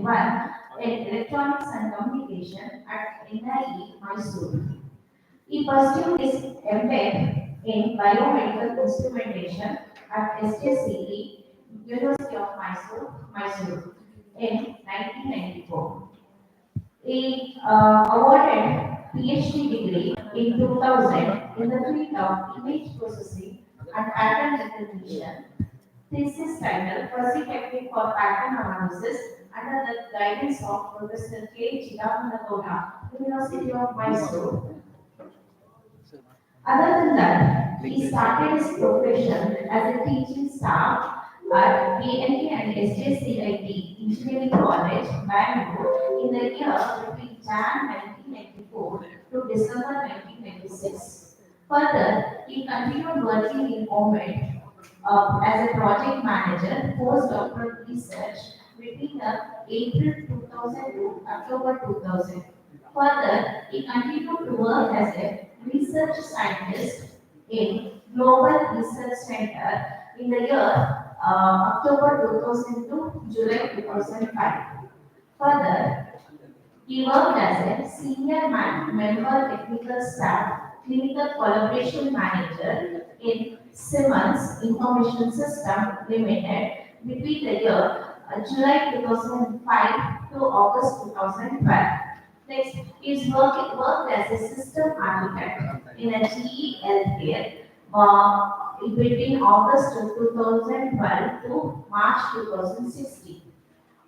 2021 in Electronics and Communication at NIE, Mysore. He pursued his MTech in Biomedical Instrumentation at SJCE, University of Mysore in 1994. He awarded PhD degree in 2000 in the field of image processing and pattern recognition. Thesis title: Fuzzy Technique for Pattern Analysis under the guidance of Professor K. Chidamanda, University of Mysore. Other than that, he started his profession as a teaching staff at BNK and SJCIT Engineering College, Bangalore, in the year between Jan 1994 to December 1996. Further, he continued working in OMED as a project manager, postdoctoral research between the April 2000 to October 2000. Further, he continued to work as a research scientist in Global Research Center in the year October 2000 to July 2005. Further, he worked as a senior member technical staff, clinical collaboration manager in Siemens Information System Limited between the year July 2005 to August 2012. Next, he worked as a system architect in a GE Healthcare between August 2012 to March 2016.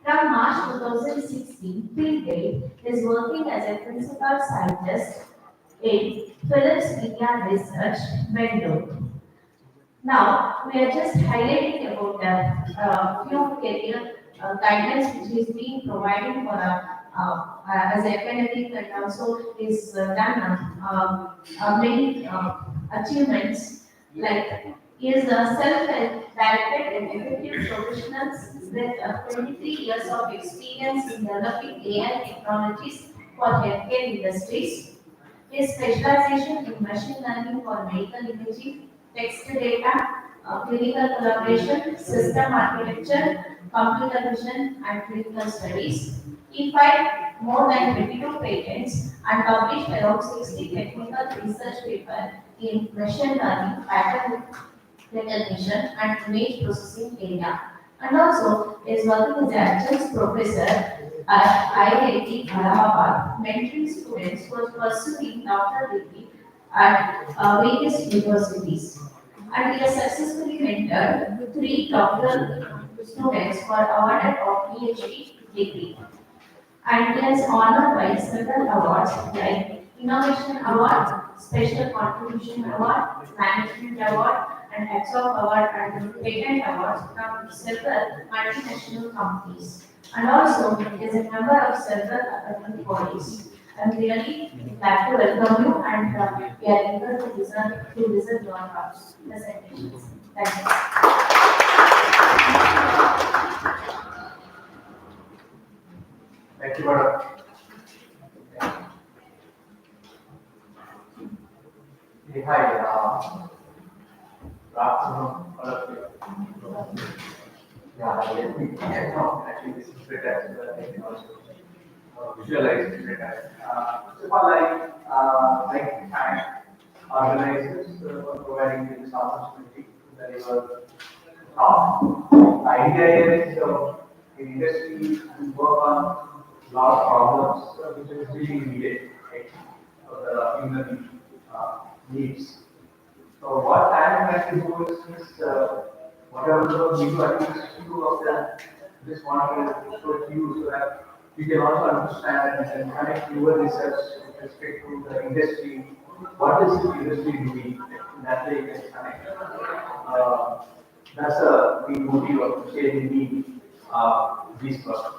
From March 2016 till date, he is working as a principal scientist in Philips India Research, Bangalore. Now, we are just highlighting about the few career guidance which is being provided for as academic and also is done many achievements like he is a self-directed and effective professional with 23 years of experience in developing AI technologies for healthcare industries. His specialization in machine learning for medical imaging, text data, clinical collaboration, system architecture, computer vision, and clinical studies. He filed more than 22 patents and published around 60 technical research papers in machine learning, pattern recognition, and image processing area. And also is working as an adjunct professor at IIT Allahabad, mentoring students who are pursuing doctoral degree at various universities. And he has successfully mentored 3 doctoral students who are awarded of PhD degree. And he has honored by several awards like Innovation Award, Special Contribution Award, Management Award, and EXOP Award and Patent Awards from several multinational companies. And also is a member of several academic bodies. I'm really glad to welcome you and we are eager to listen your presentations. Thank you. Thank you, madam. Hey, hi, good afternoon, all of you. Yeah, let me actually this is better so that I can also visualize it better. First of all, I like to thank organizers for providing me this opportunity to deliver talk. The idea here is in industry we work on lot of problems which is really needed, right, for the human needs. So what I am trying to do is whatever we do, at least few of them, just want to show to you so that you can also understand and can connect your research with respect to the industry. What is the industry doing? In that way you can connect. That's the motive of sharing these work.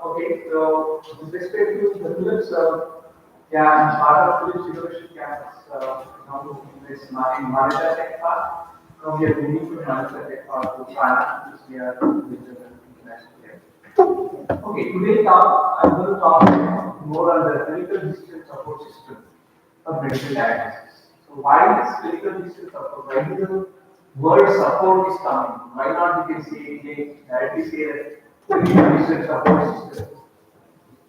Okay, so with respect to the Philips, yeah, I'm part of Philips University campus. Now this in Manila Tech Park. Now we are moving from Manila Tech Park to China, which we are with the international player. Okay, today I'm going to talk more on the clinical digital support system of medical diagnosis. So why this clinical digital support? Why the word support is coming? Why not we can say directly say that research support system.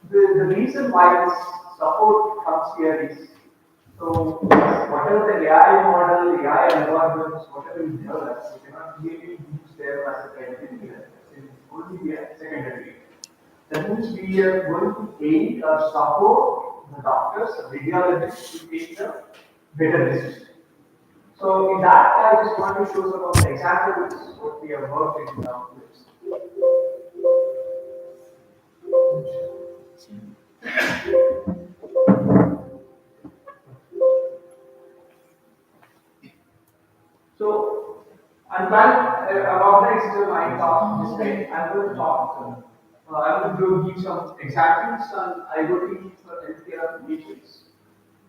The reason why this support comes here is so whatever the AI model, AI algorithms, whatever you develop, you cannot really use them as a primary here. It will only be a secondary. That means we are going to aid or support the doctors, the radiologists to take the better decision. So in that, I just want to show some of the examples what we have worked in this. So I'm I've organized my talk this way. I'm going to talk. I'm going to give some examples on IoT for healthcare applications,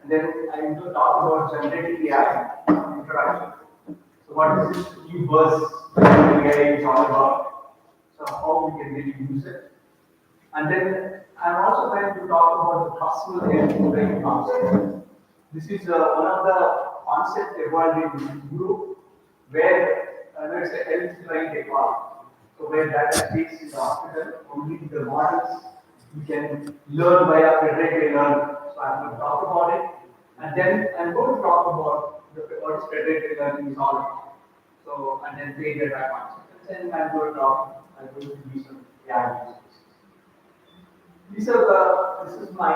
and then I'm going to talk about generative AI introduction. So what is this new buzz generative AI is all about? So how we can really use it, and then I'm also going to talk about the possible health brain concept. This is one of the concepts evolved in Europe where it's a health trained technology. So where data stays in the hospital, only the models you can learn via federated learning. So I'm going to talk about it, and then I'm going to talk about what is federated learning is all about. So and then create data concept. And then I'm going to use some AI use cases. This is my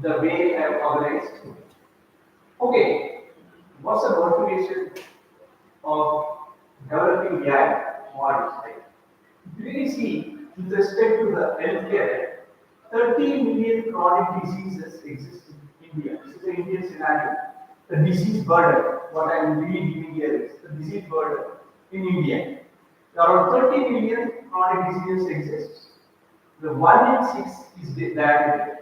the way I have organized. Okay, what's the motivation of developing AI models? Right? If you really see, with respect to the healthcare, 30 million chronic diseases exist in India. This is the Indian scenario. The disease burden, what I am really giving here is the disease burden in India. Around 30 million chronic diseases exist. The 1 in 6 is diabetic,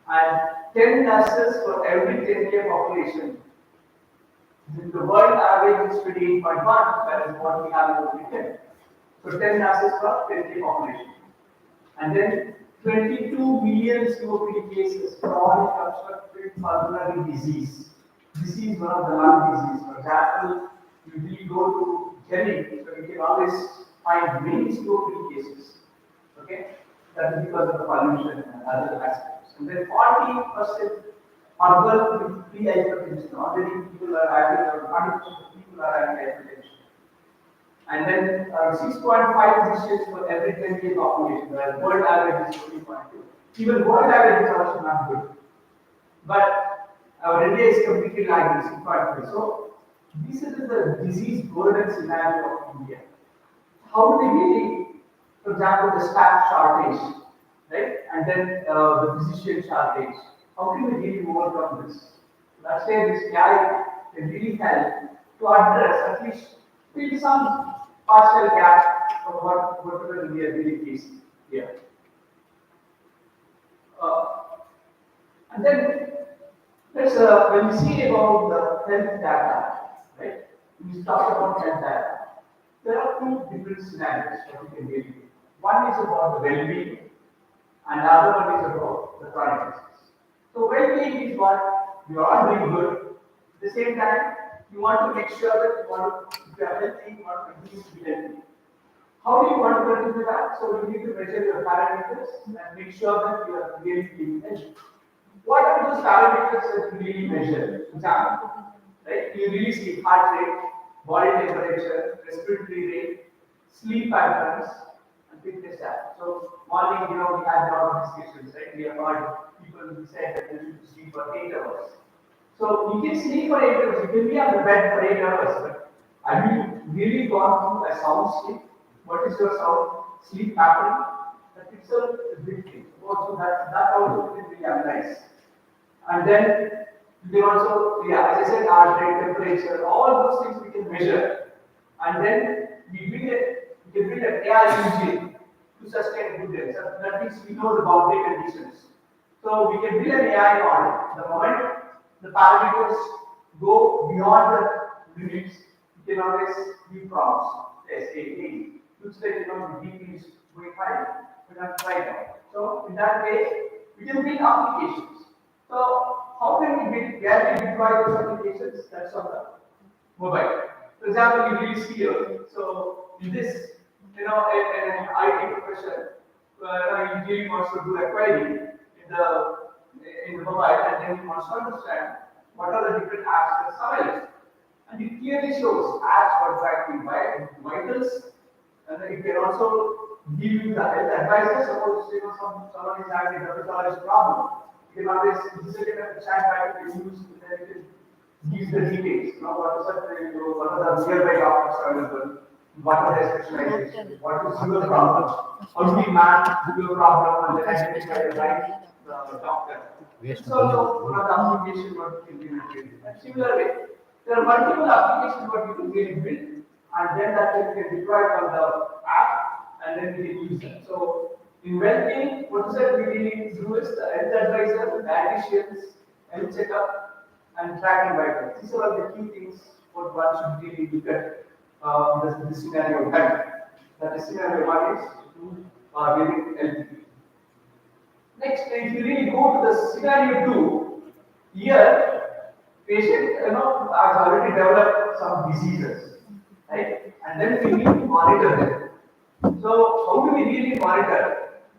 and 10 nurses for every 10K population. The world average is 28.1, that is what we have in Britain. So 10 nurses per 10K population. And then 22 million COPD cases, chronic obstructive pulmonary disease. This is one of the lung diseases. For example, you really go to Delhi, so you can always find many COPD cases. Okay? That is because of the pollution and other aspects. And then 40% urban with pre-hypertension. Already people are having, or 100% of people are having hypertension. And then 6.5 physicians for every 10K population, whereas world average is 14.2. Even world average is also not good. But our India is completely lagging 6.3. So this is the disease burden scenario of India. How do we really, for example, the staff shortage, right? And then the physician shortage. How can we really overcome this? Let's say this guy can really help to address at least fill some partial gap of whatever we are really facing here. Uh, and then let's when we see about the health data, right? We talk about health data. There are two different scenarios that we can deal with. One is about the well-being, and the other one is about the chronic disease. So well-being is what you are doing good. At the same time, you want to make sure that if you are healthy, you want to continue to be healthy. How do you want to continue that? So you need to measure your parameters and make sure that you are really being healthy. What are those parameters that you really measure? Example, right? You really see heart rate, body temperature, respiratory rate, sleep patterns, and fitness app. So morning, we had a lot of discussions, right? We have heard people who said that you should sleep for 8 hours. So you can sleep for 8 hours. You can be on the bed for 8 hours, but have you really gone through a sound sleep? What is your sound sleep pattern? That itself is a big thing. Also, that also can be analyzed. And then you can also, as I said, heart rate, temperature, all those things we can measure. And then we can build an AI engine to sustain good health. So that means we know the boundary conditions. So we can build an AI model. The moment the parameters go beyond the limits, we can always give prompts. Yes, hey, looks like the BP is going high, we can try that. So in that way, we can build applications. So how can we build, where we deploy those applications? That's on the mobile. For example, you really see here. So in this, in an IT profession, he really wants to do a query in the mobile, and then he wants to understand what are the different apps that available. And it clearly shows apps for tracking vitals, and it can also give you the health advice. Suppose someone is having a dermatologist problem, you can always visit it at the chat back and use it, and you can give the details. What are the nearby doctors available? What are their specializations? What is your problem? How do we map your problem and then identify the right doctor? It's also one of the applications what you can build. And similarly, there are multiple applications what you can really build, and then that you can deploy it on the app, and then we can use it. So in well-being, what is that we really do is the health advisor, dietitians, health checkup, and tracking vitals. These are all the key things what one should really look at this scenario one. That is scenario one is giving LTP. Next, if you really go to the scenario two, here patient has already developed some diseases, right? And then we need to monitor them. So how do we really monitor?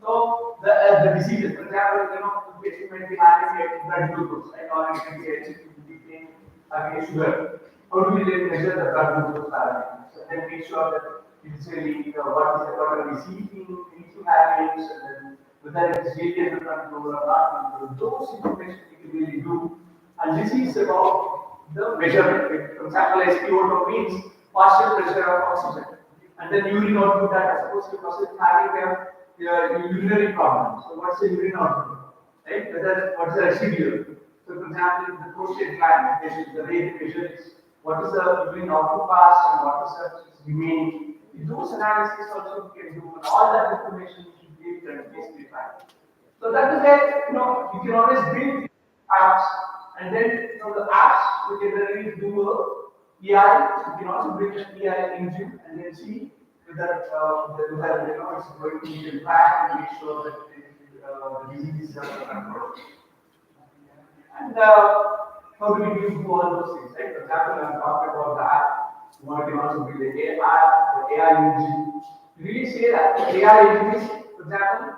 So the diseases, for example, the patient might be having a blood glucose, right? Or it can be a having a sugar. How do we really measure the blood glucose parameters? So then make sure that it's really what are we seeking, eating habits, and then whether it is really under control or not control. Those information we can really do. And this is about the measurement. For example, SpO2 means partial pressure of oxygen. And then urine output that suppose the person is having a urinary problem. So what's the urine output? Right? What is the residual? So for example, the prostate gland, the way they measure is what is the urine output pass and what is the remaining. Those analysis also you can do, and all that information you should be able to basically find. So that is where you can always build apps, and then the apps we can really do AI. You can also build an AI engine and then see whether it's going to be impact and make sure that the disease is under control. And how do we do all those things? Right? For example, I'm talking about the app. One can also build an AI, the AI engine. You really say that AI engine is, for example,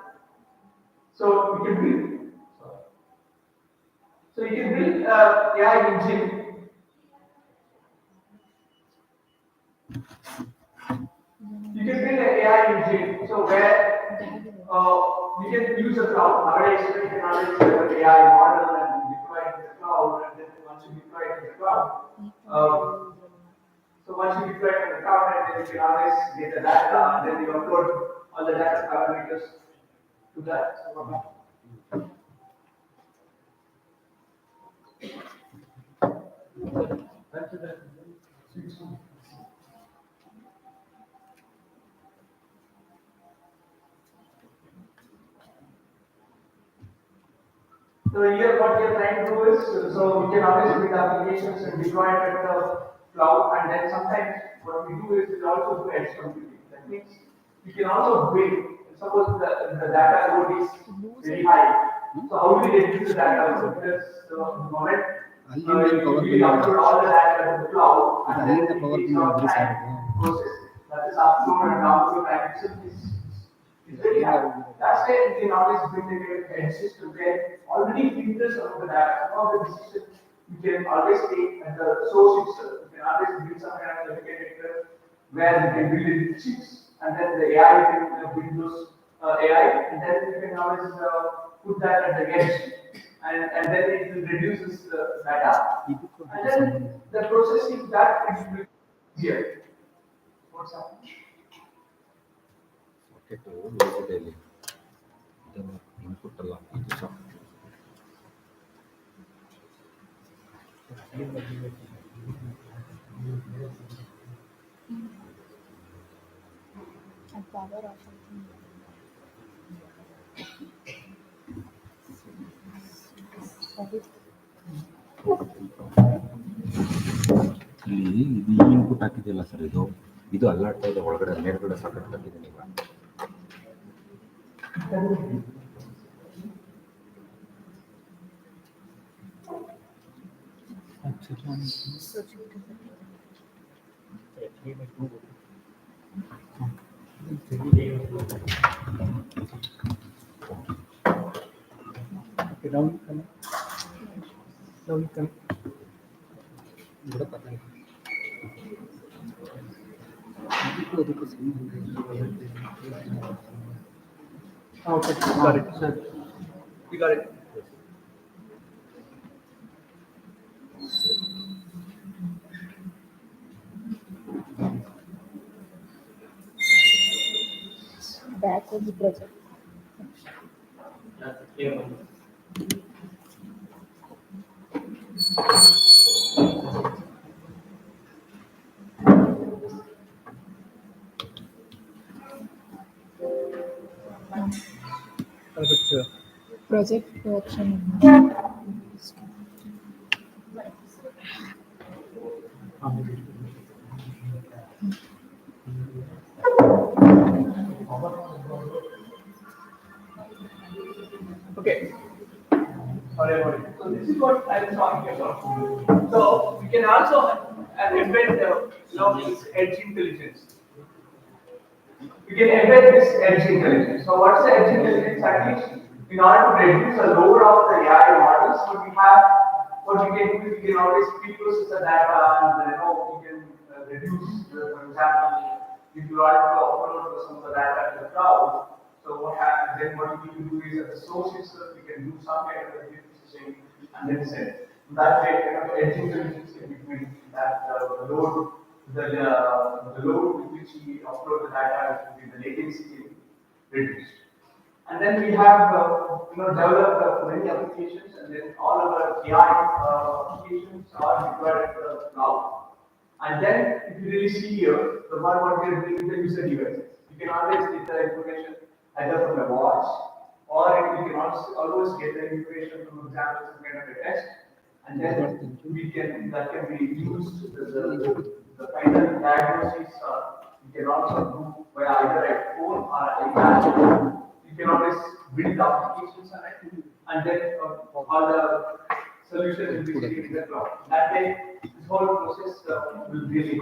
so we can build. So you can build AI engine. You can build an AI engine. So where you can use the cloud. Nowadays, you can always have an AI model and deploy it in the cloud. And then once you deploy it in the cloud, so once you deploy it in the cloud, and then you can always get the data, and then you upload all the data parameters to that. So here what we are trying to do is, so we can always build applications and deploy it at the cloud, and then sometimes what we do is we also do edge computing. That means we can also build, suppose the data load is very high. So how do we reduce the data load? Because the moment we upload all the data to the cloud, and then it takes our time process. That is upload and download time itself is very high. That's why we can always build a edge system where already filters some of the data, some of the decisions you can always take at the source itself. You can always build some kind of indicator where you can build it chips, and then the AI can build those AI, and then you can always put that at the edge, and then it will reduces the data. And then the processing that it will be easier. What's happening? Socket ಲೋಗೋದಲ್ಲಿ ಇದನ್ನು input ಅಲ್ಲ ಇದು soft power or something. ಇಲ್ಲಿ ಇದು input ಹಾಕಿದೆಯಲ್ಲ sir ಇದು ಅಲ್ಲಾಡ್ತಾ ಇದೆ ಒಳಗಡೆ ಮೇಲ್ಗಡೆ ಸಾಕೆಟ್ ಹಾಕಿದ್ದೀನಿ ಈಗ Okay, now you can. Now you can. बड़ा पता है इसको देखो सही okay, got it. Sir, you got it. Back of the project. Perfect. Project option. Okay. Alright. So this is what I was talking about. So we can also embed this edge intelligence. We can embed this edge intelligence. So what's the edge intelligence? At least in order to reduce the load of the AI models, what we can do is we can always pre-process the data and we can reduce, for example, if you want to upload some of the data to the cloud. So what happens then? What we need to do is at the source itself, we can do some kind of processing and then send. That way, edge intelligence in between that load, the load with which we upload the data will be the latency reduced. And then we have developed many applications, and then all of our AI applications are deployed to the cloud. And then, if you really see here, the one what we are doing is the user devices. You can always get the information either from a watch, or you can also always get the information from, for example, some kind of a test, and then that can be used the final diagnosis. You can also do via either a phone or iPad. You can always build applications on it, and then all the solutions will be sitting in the cloud. That way, this whole process will really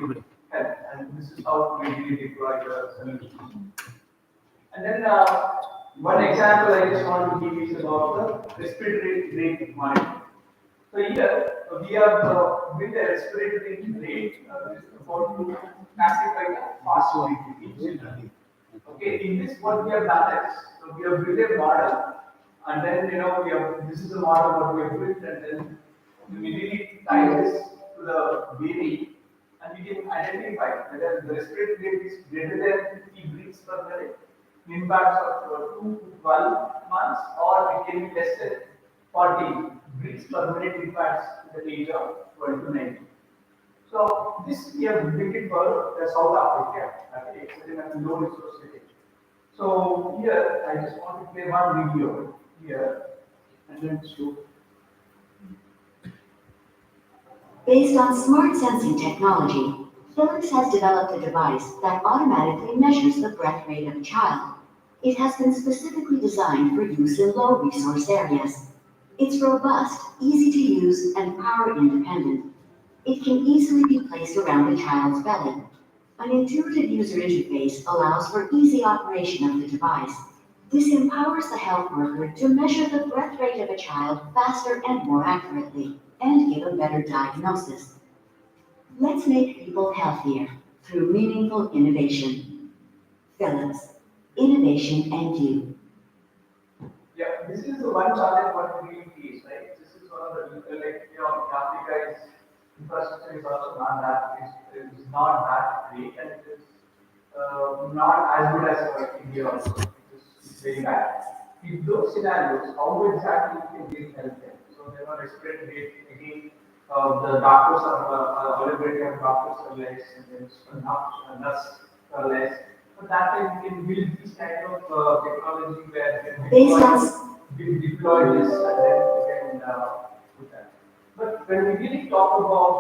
help, and this is how we really deploy the solution. And then one example I just want to give is about the respiratory rate monitoring. So here we have with the respiratory rate about to classify the fast rate in children. Okay, in this what we have done is so we have built a model, and then we have this is the model what we have built, and then we really tie this to the baby, and we can identify whether the respiratory rate is greater than 50 breaths per minute, impacts of 2 to 12 months, or it can be less than 40 breaths per minute impacts in the age of 12 to 19. So this we have built it for the South Africa, okay, it's in a low resource city. So here I just want to play one video here and then show. Based on smart sensing technology, Philips has developed a device that automatically measures the breath rate of a child. It has been specifically designed for use in low resource areas. It's robust, easy to use, and power independent. It can easily be placed around a child's belly. An intuitive user interface allows for easy operation of the device. This empowers the health worker to measure the breath rate of a child faster and more accurately, and give a better diagnosis. Let's make people healthier through meaningful innovation. Philips, innovation and you. Yeah, this is the one challenge what we face, right? This is one of the Africa is infrastructure is also not that is not that great, and it is not as good as India also. It's very bad. In those scenarios, how exactly you can get healthcare? So there are respiratory rate again. The doctors are availability of doctors are less, and then nurse are less. So that way we can build this kind of technology where we can deploy this and then we can put that. But when we really talk about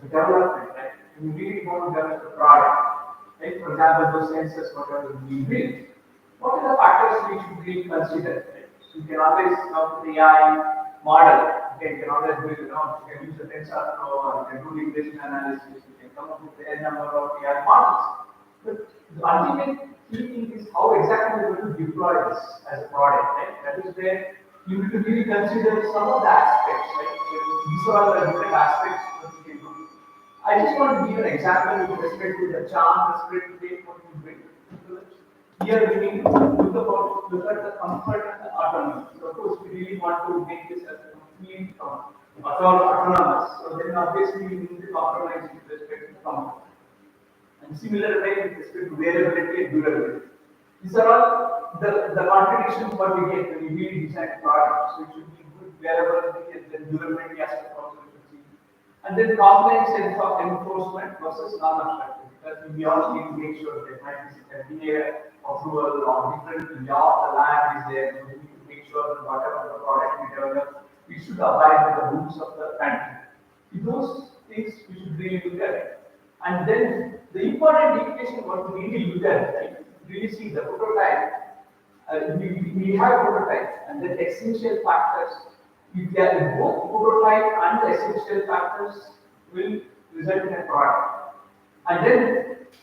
the development, right? When we really want to develop the product, right? For example, those sensors, whatever we build, what are the factors we should really consider? Right? So you can always come to the AI model. Okay, you can always build, you can use the tensor flow, or you can do regression analysis, you can come up with the n number of AI models. But the ultimate key thing is how exactly you're going to deploy this as a product, right? That is where you need to really consider some of the aspects, right? These are all the different aspects that you can do. I just want to give an example with respect to the charm, the spirit, take what you bring to the village. Here we need to look at the comfort and the autonomy. So of course we really want to make this as a complete autonomous. So then obviously we need to compromise with respect to comfort. And similar way with respect to variability and durability. These are all the contradictions what we get when we really design products. So it should be good variability and then durability aspect also we should see. And then compliance and enforcement versus non-obstructive. Because we also need to make sure that might be FDA approval or different law of the land is there. So we need to make sure that whatever the product we develop, we should abide by the rules of the country. Those things we should really look at. And then the important indication what we really look at, right? Really see the prototype. We have prototype and then essential factors. If they are both prototype and the essential factors will result in a product. And then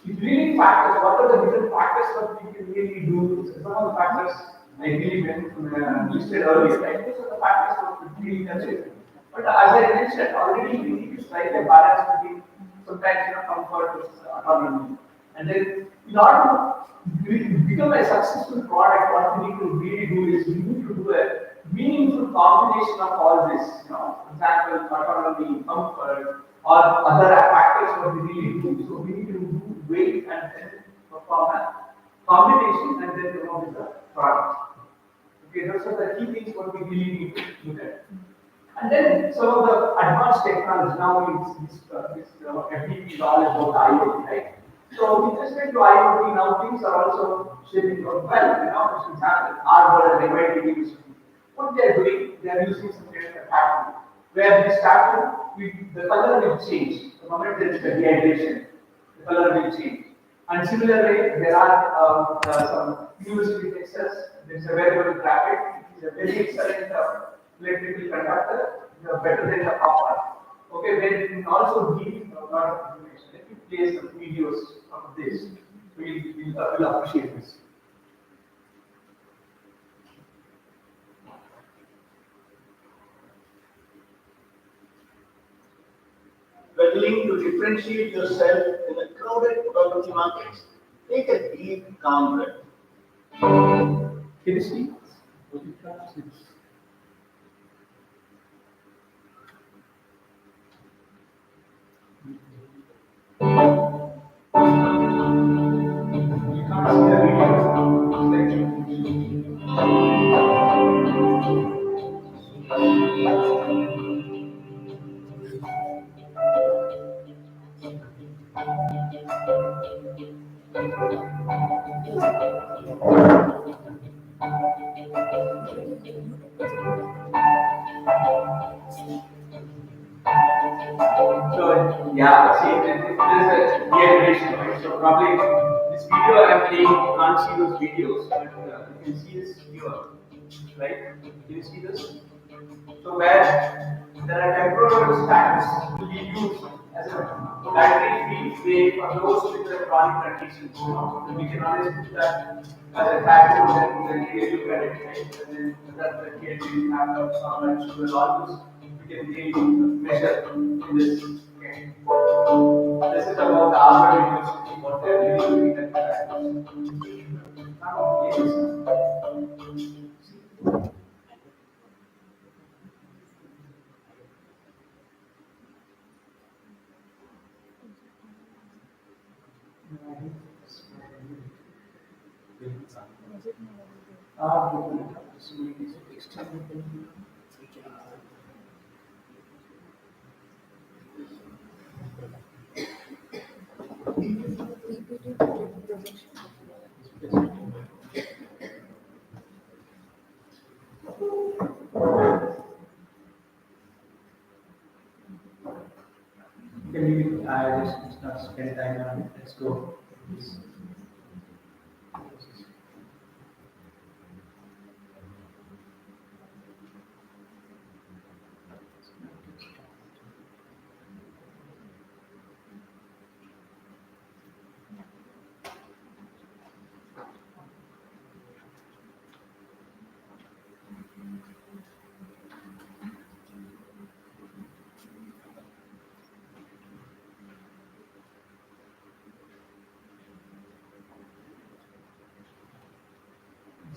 it really factors, what are the different factors that we can really do? Some of the factors I really listed earlier, right? Those are the factors that we really consider. But as I mentioned, already we need to strike a balance between sometimes comfort versus autonomy. And then in order to become a successful product, what we need to really do is we need to do a meaningful combination of all this, for example, autonomy, comfort, or other factors what we really do. So we need to do weight and then perform a combination and then come up with the product. Okay, those are the key things what we really need to look at. And then some of the advanced technology, now this FDP is all about IoT, right? So with respect to IoT, now things are also shaping up well. For example, Arbor and MITM University. What they are doing, they are using some kind of a pattern, where this pattern, the color will change. The moment there is a dehydration, the color will change. And similarly, there are some university in Texas, there is a wearable graphic, it is a very excellent electrical conductor, better than the copper. Okay, where it can also give a lot of information. Let me play some videos of this. We'll appreciate this. Struggling to differentiate yourself in a crowded photography market, take a deep, calm breath. Can you see? You can't see the So yeah, see, there's a dehydration, right? So probably this video I'm playing, you can't see those videos, but you can see this here, right? Can you see this? So where there are temporal stacks will be used as a battery free way for those with the chronic conditions. So we can always put that as a tag and then really look at it, right? And then that the kid will have some sugar levels. We can really measure in this. Okay. This is about the Harvard University, what they're really doing at the time. Now, yes. Can you just not spend time on it? Let's go.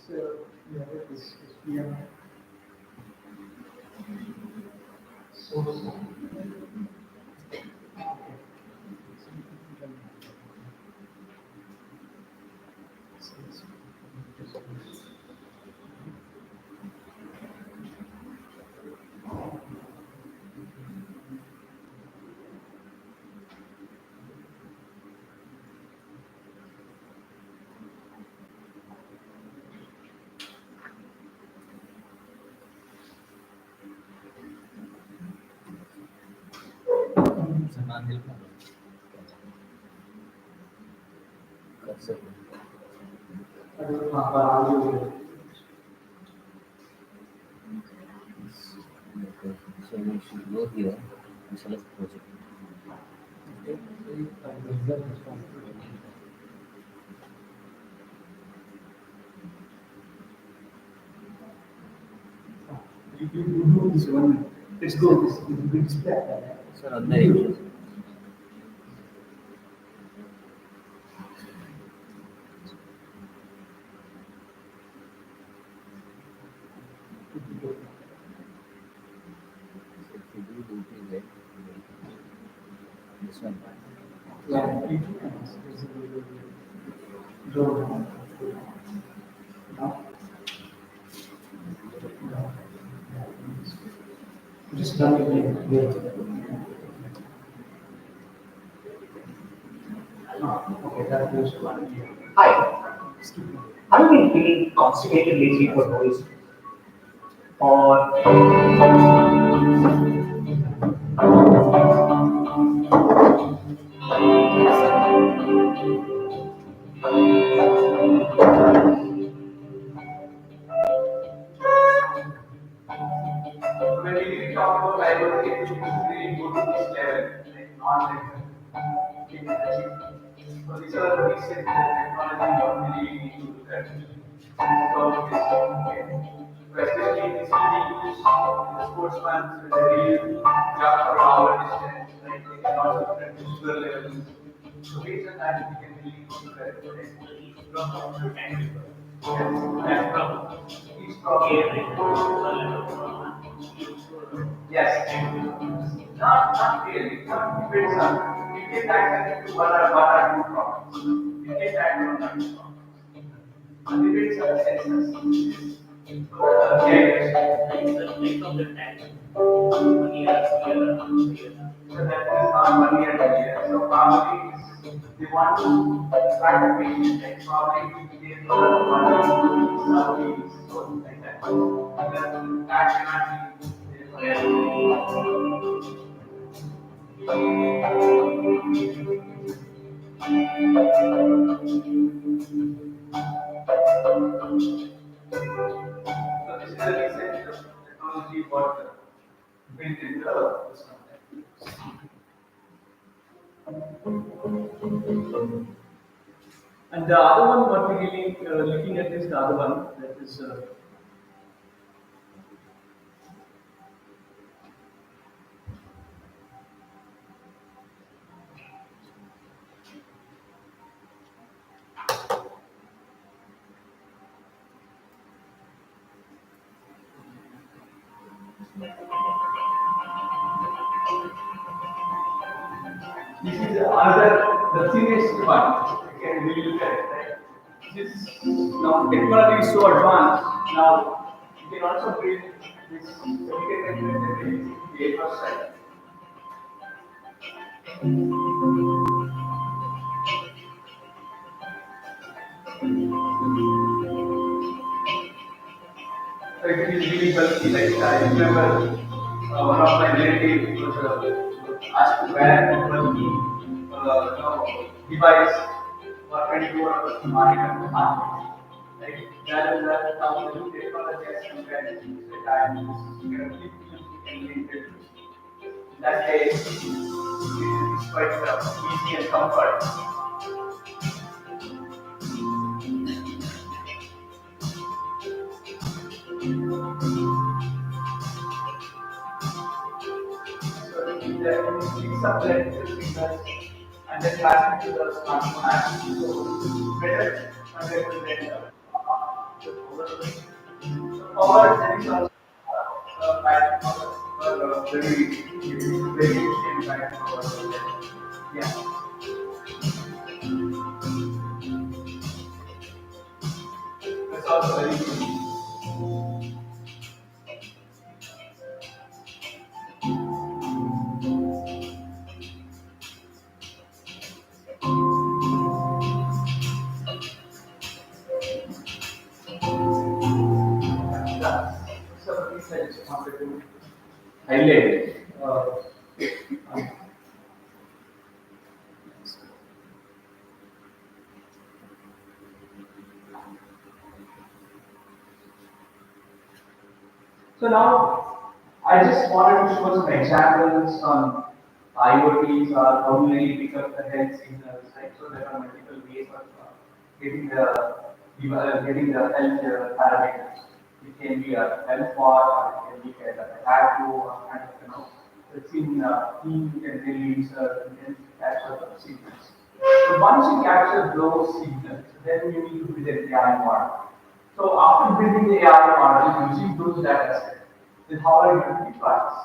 So, yeah, this is PM. So, sir ನಾನು help ಮಾಡೋದು cursor so we should go here and select project. you do this one. Let's go. This big display. Sir 15 ನಿಮಿಷ this one. Yeah. Just done it. Okay, that is one. Hi, have you been feeling constipated lately for no reason? Or When we talk about liability, it should really go to this level, like not like so these are the recent technology what we really need to look at. So this, okay. Especially this will be used in the sportsman when they really jump for longer distance, like they can also look at the sugar levels. So based on that, we can really look at it. Each yes. Not really. Not depends on. You can act into what are two problems. You can act on that problem. It depends on the senses. So that is not 1 year, 2 years. So probably they want to track the patient, like probably they for 1 week, some weeks, so like that. And then that cannot be there forever. So this is a recent technology what built into the system. And the other one, what we really looking at is the other one that is. This is another, the thinnest one. You can really look at it, right? This now technology is so advanced. Now you can also build this semiconductor wafer side. So it is really bulky. Like I remember one of my relatives was asked where bulky device for 24 hours to monitor the market. Like that is how the new technology has compared to the time you can keep using and limited. In that case, it is quite easy and comfort. So it's subject to signals and then pass it to the smartphone app. So better compared to that. power that is also bad very bad power. Yeah. That's also very good. Yeah. So these I just wanted to highlight. So now I just wanted to show some examples on IoTs or how do we pick up the health signals, right? So there are multiple ways of getting the health parameters. It can be a health watch, or it can be a tattoo, or kind of it's in team you can really insert and then capture the signals. So once you capture those signals, then you need to build an AI model. So after building the AI model using those data sets, then how are you going to deploy this?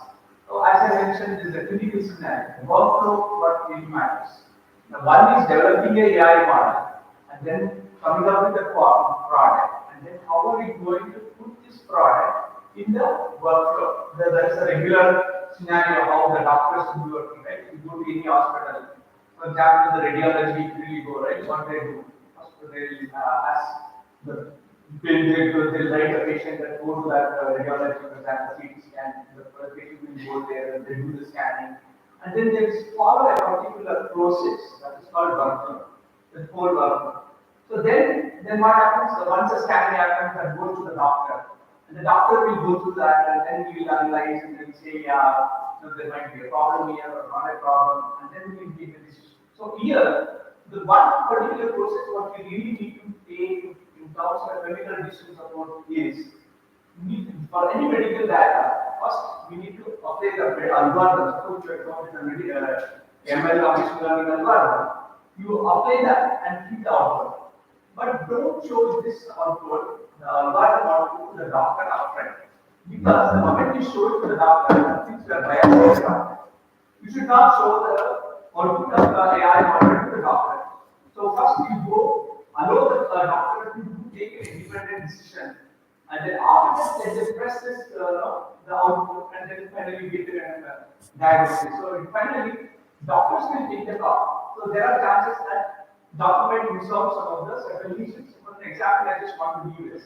So as I mentioned, this is a clinical scenario. The workflow, what really matters. Now one is developing a AI model and then coming up with a product. And then how are we going to put this product in the workflow? There is a regular scenario how the doctors will be working, right? You go to any hospital. For example, the radiology, really go, right? What they do? Hospital, they ask the they'll write a patient that go to that radiology, for example, CT scan, the patient will go there and they do the scanning. And then they follow a particular process that is called workflow, the whole workflow. So then what happens? Once the scanning happens, that goes to the doctor. And the doctor will go through that and then he will analyze and then say, yeah, so there might be a problem here or not a problem, and then we will give a decision. So here, the one particular process what we really need to take in terms of clinical decision support is for any medical data, first we need to apply the algorithm. Suppose you are talking ML or machine learning algorithm, you apply that and hit the output. But don't show this output, the algorithm output to the doctor upfront. Because the moment you show it to the doctor, things are biased to the doctor. You should not show the output of the AI model to the doctor. So first you go allow the doctor to take an independent decision, and then after that let them press this the output, and then finally get a diagnosis. So finally doctors will take the call. So there are chances that doctor might resolve some of the certain lesions. For example, I just want to give this.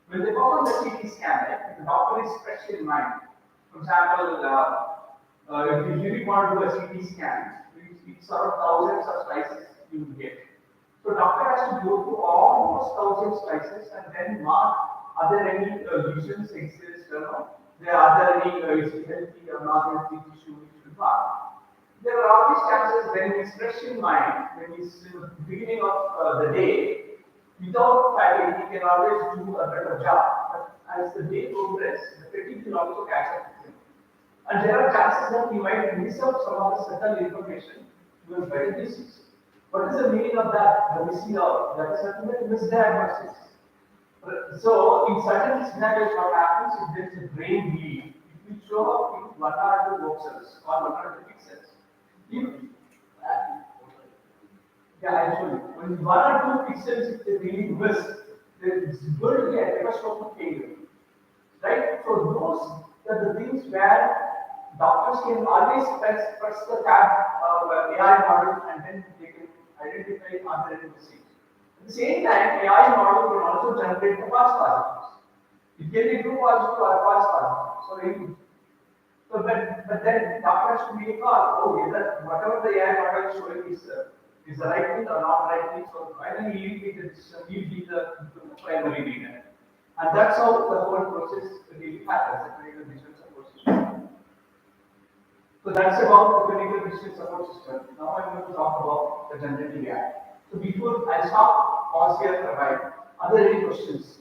When they perform the CT scan, right, the doctor is fresh in mind. For example, if you really want to do a CT scan, it's sort of thousands of slices you will get. So doctor has to go through almost 1,000 slices and then mark are there any lesions exist or not? Are there any is it healthy or not healthy tissue which should mark? There are always chances when he's fresh in mind, when he's in the beginning of the day, without fatigue, he can always do a better job. But as the day progresses, the fatigue will also catch up with him. And there are chances that he might miss out some of the subtle information he was very busy. What is the meaning of that? The missing out. That is certainly misdiagnosis. So, in certain scenarios, what happens if there is a brain bleed, it will show up in one or two voxels or one or two pixels. If, yeah, actually, when one or two pixels, if they really miss, then it's going to be a catastrophic failure. Right? So those are the things where doctors can always press the tab AI model and then they can identify unidentified. At the same time, AI model can also generate the false positives. It can be true positive or false positive. But then doctor has to make a call. Oh, whether whatever the AI model is showing is the right thing or not right thing. So finally, he'll be the primary reader. And that's how the whole process really happens, the clinical decision support system. So that's about the clinical decision support system. Now I'm going to talk about the generative AI. So before I stop, pause here for a while. Are there any questions?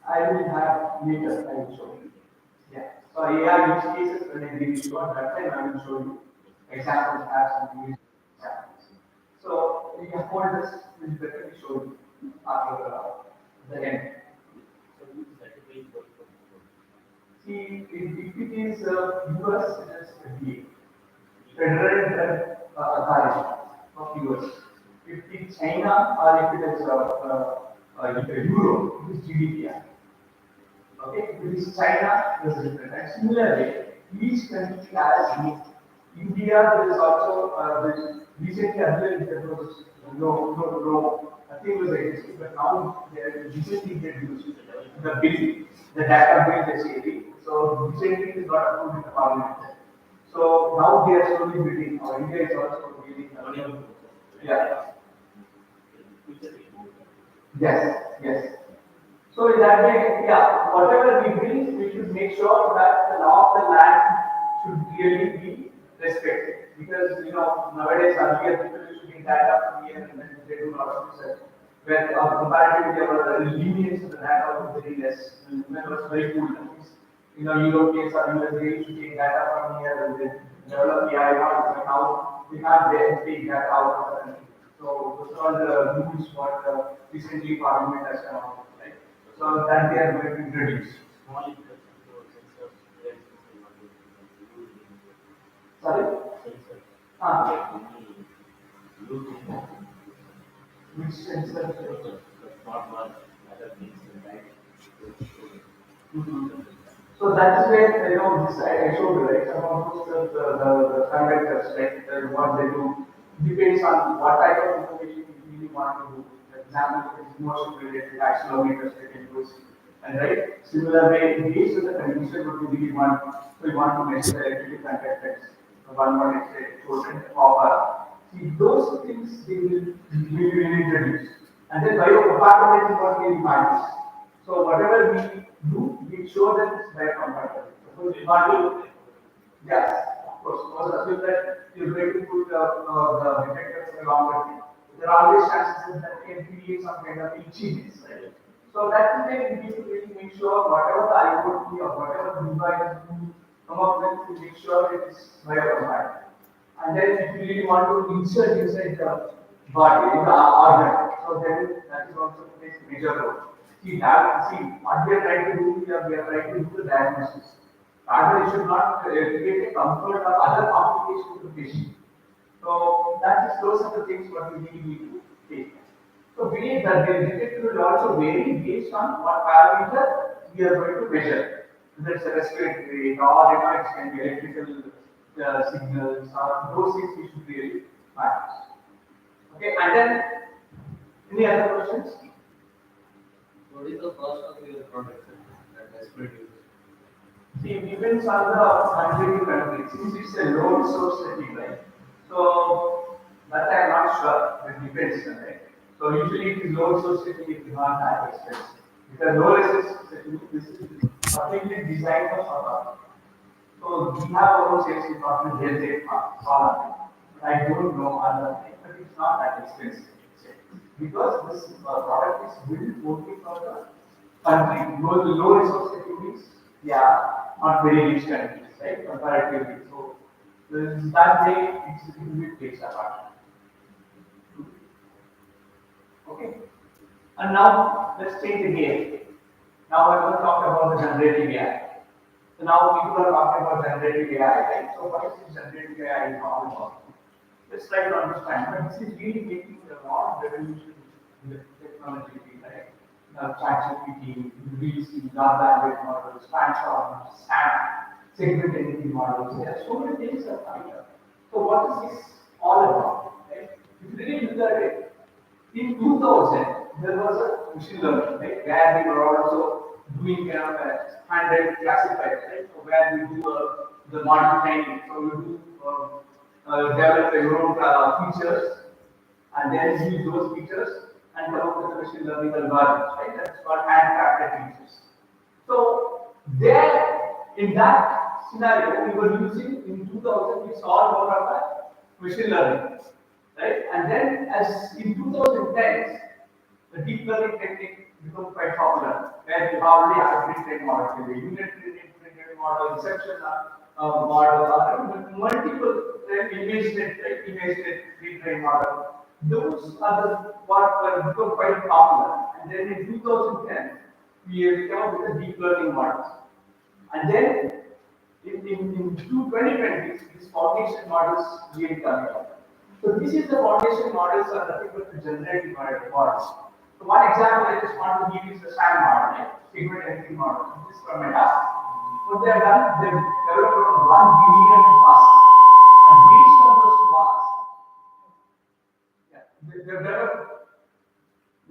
I will have later, I will show you. Yeah. So AI use cases when I give you at that time, I will show you examples, apps, and use examples. So yeah. hold this, will definitely show you after the end. See, if it is US, it is FDA, Federal Drug Authority of US. If it is China or if it is Europe, it is GDPR. Okay, if it is China, there is a different. And similarly, each country has India. There is also recently earlier there was no, I think it was existing, but now they are recently introduced the bill, the data bill facility. So recently it got approved in the parliament. So now they are slowly building. India is also building. Yeah. Yes. Yes. So in that way, yeah, whatever we build, we should make sure that the law of the land should really be respected. Because nowadays earlier people used to get data from here and then they do a lot of research. Where comparatively our lenience of the data was very less. And it was very cool. Europeans or US they used to take data from here and then develop AI models. But now we can't take data out of the country. So those are all the rules what recently Parliament has come out with, right? So that they are going to introduce. Sorry? Ah. Which sensor? So that is where this I showed you, right? Some of those the conductors, right? What they do depends on what type of information you really want to do. For example, if it's motion related accelerometers they can use. And right, similar way, based on the condition what we really want, so we want to measure the electrical conductance, one X-ray, children, copper. See, those things they will introduce. And then biocompatibility is what we matters. So whatever we do, we sure that it's biocompatible. Suppose you want to, yes, of course, suppose assume that you're going to put the detectors along with it. There are always chances that can create some kind of itchiness, right? So that is why we need to really make sure whatever the IoT or whatever the device you come up with, to make sure it is biocompatible. And then if you really want to insert inside the body, in the organ, so then that is also plays a major role. See, what we are trying to do here, we are trying to do the diagnosis. Rather, it should not create a comfort or other complication to the patient. So those are the things what we really need to take. So believe that the detector will also vary based on what parameter we are going to measure. Whether it's a respiratory rate or it can be electrical signals or those things we should really manage. Okay, and then any other questions? What is the cost of your product that has produced? See, it depends on the country to country. Since it's a low resource setting, right? So that I'm not sure. It depends, right? So usually it is low resource setting, it is not that expensive. Because low resource setting, this is particularly designed for solar. So we have our own sales department, they'll take solar. But I don't know other thing, but it's not that expensive. Because this product is built only for the country. Low resource setting means, yeah, not very rich countries, right? Comparatively. So that way it's a little bit takes apart. Okay. And now let's take the gear. Now I will talk about the generative AI. So now people are talking about generative AI, right? So what is this generative AI all about? Let's try to understand. But this is really making a lot of revolution in the technology, right? ChatGPT, releasing large language models, transformers, SAM, segment entity models. There are so many things that are coming up. So what is this all about? Right? If you really look at it, in 2000, there was a machine learning, right? Where we were also doing kind of a standard classifiers, right? So where we do the model training, so we do develop your own features and then use those features and come up with the machine learning algorithms, right? That's called handcrafted features. So there, in that scenario, we were using in 2000, we saw more of a machine learning, right? And then as in 2010, the deep learning technique became quite popular, where you already have a pre-trained model, the unit pre-trained model, inception model, or multiple image net pre-trained model. those are the what were become quite popular. And then in 2010, we came up with the deep learning models. And then in 2020, these foundation models really coming up. So this is the foundation models are nothing but the generative models. So one example I just want to give is the SAM model, like segment entity model. This is from Meta. What they have done, they've developed around 1 billion masks. And based on those masks, yeah, they've developed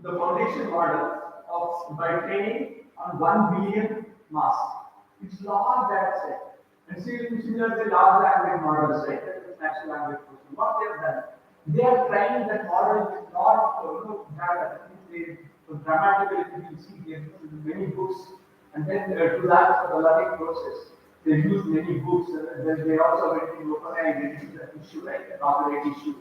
the foundation model of by training on 1 billion masks. It's large data set. And similarly, large language models, right? Natural language processing. What they have done, they are trying that model is not data. They dramatically, you see, they use many books, and then to that for the learning process, they use many books, and then they also went into OpenAI and get into the issue, like the copyright issue,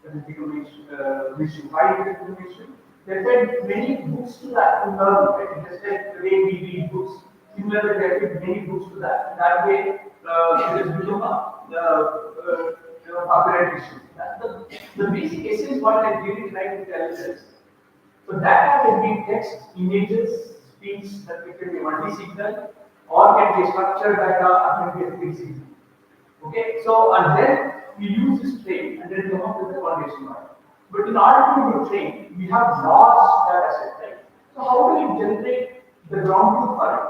that is becoming issue. Why is it an issue? They fed many books to that to learn, right? Just like the way we read books. Similarly, they fed many books to that. That way, it has become a copyright issue. That's the basic essence what I really trying to tell is. So data can be text, images, speech that we can be multi-signal, or can be structured data, or can be a fixed signal. Okay, so and then we use this train and then come up with the foundation model. But in order to do train, we have large data set, right? So how do we generate the ground truth for it?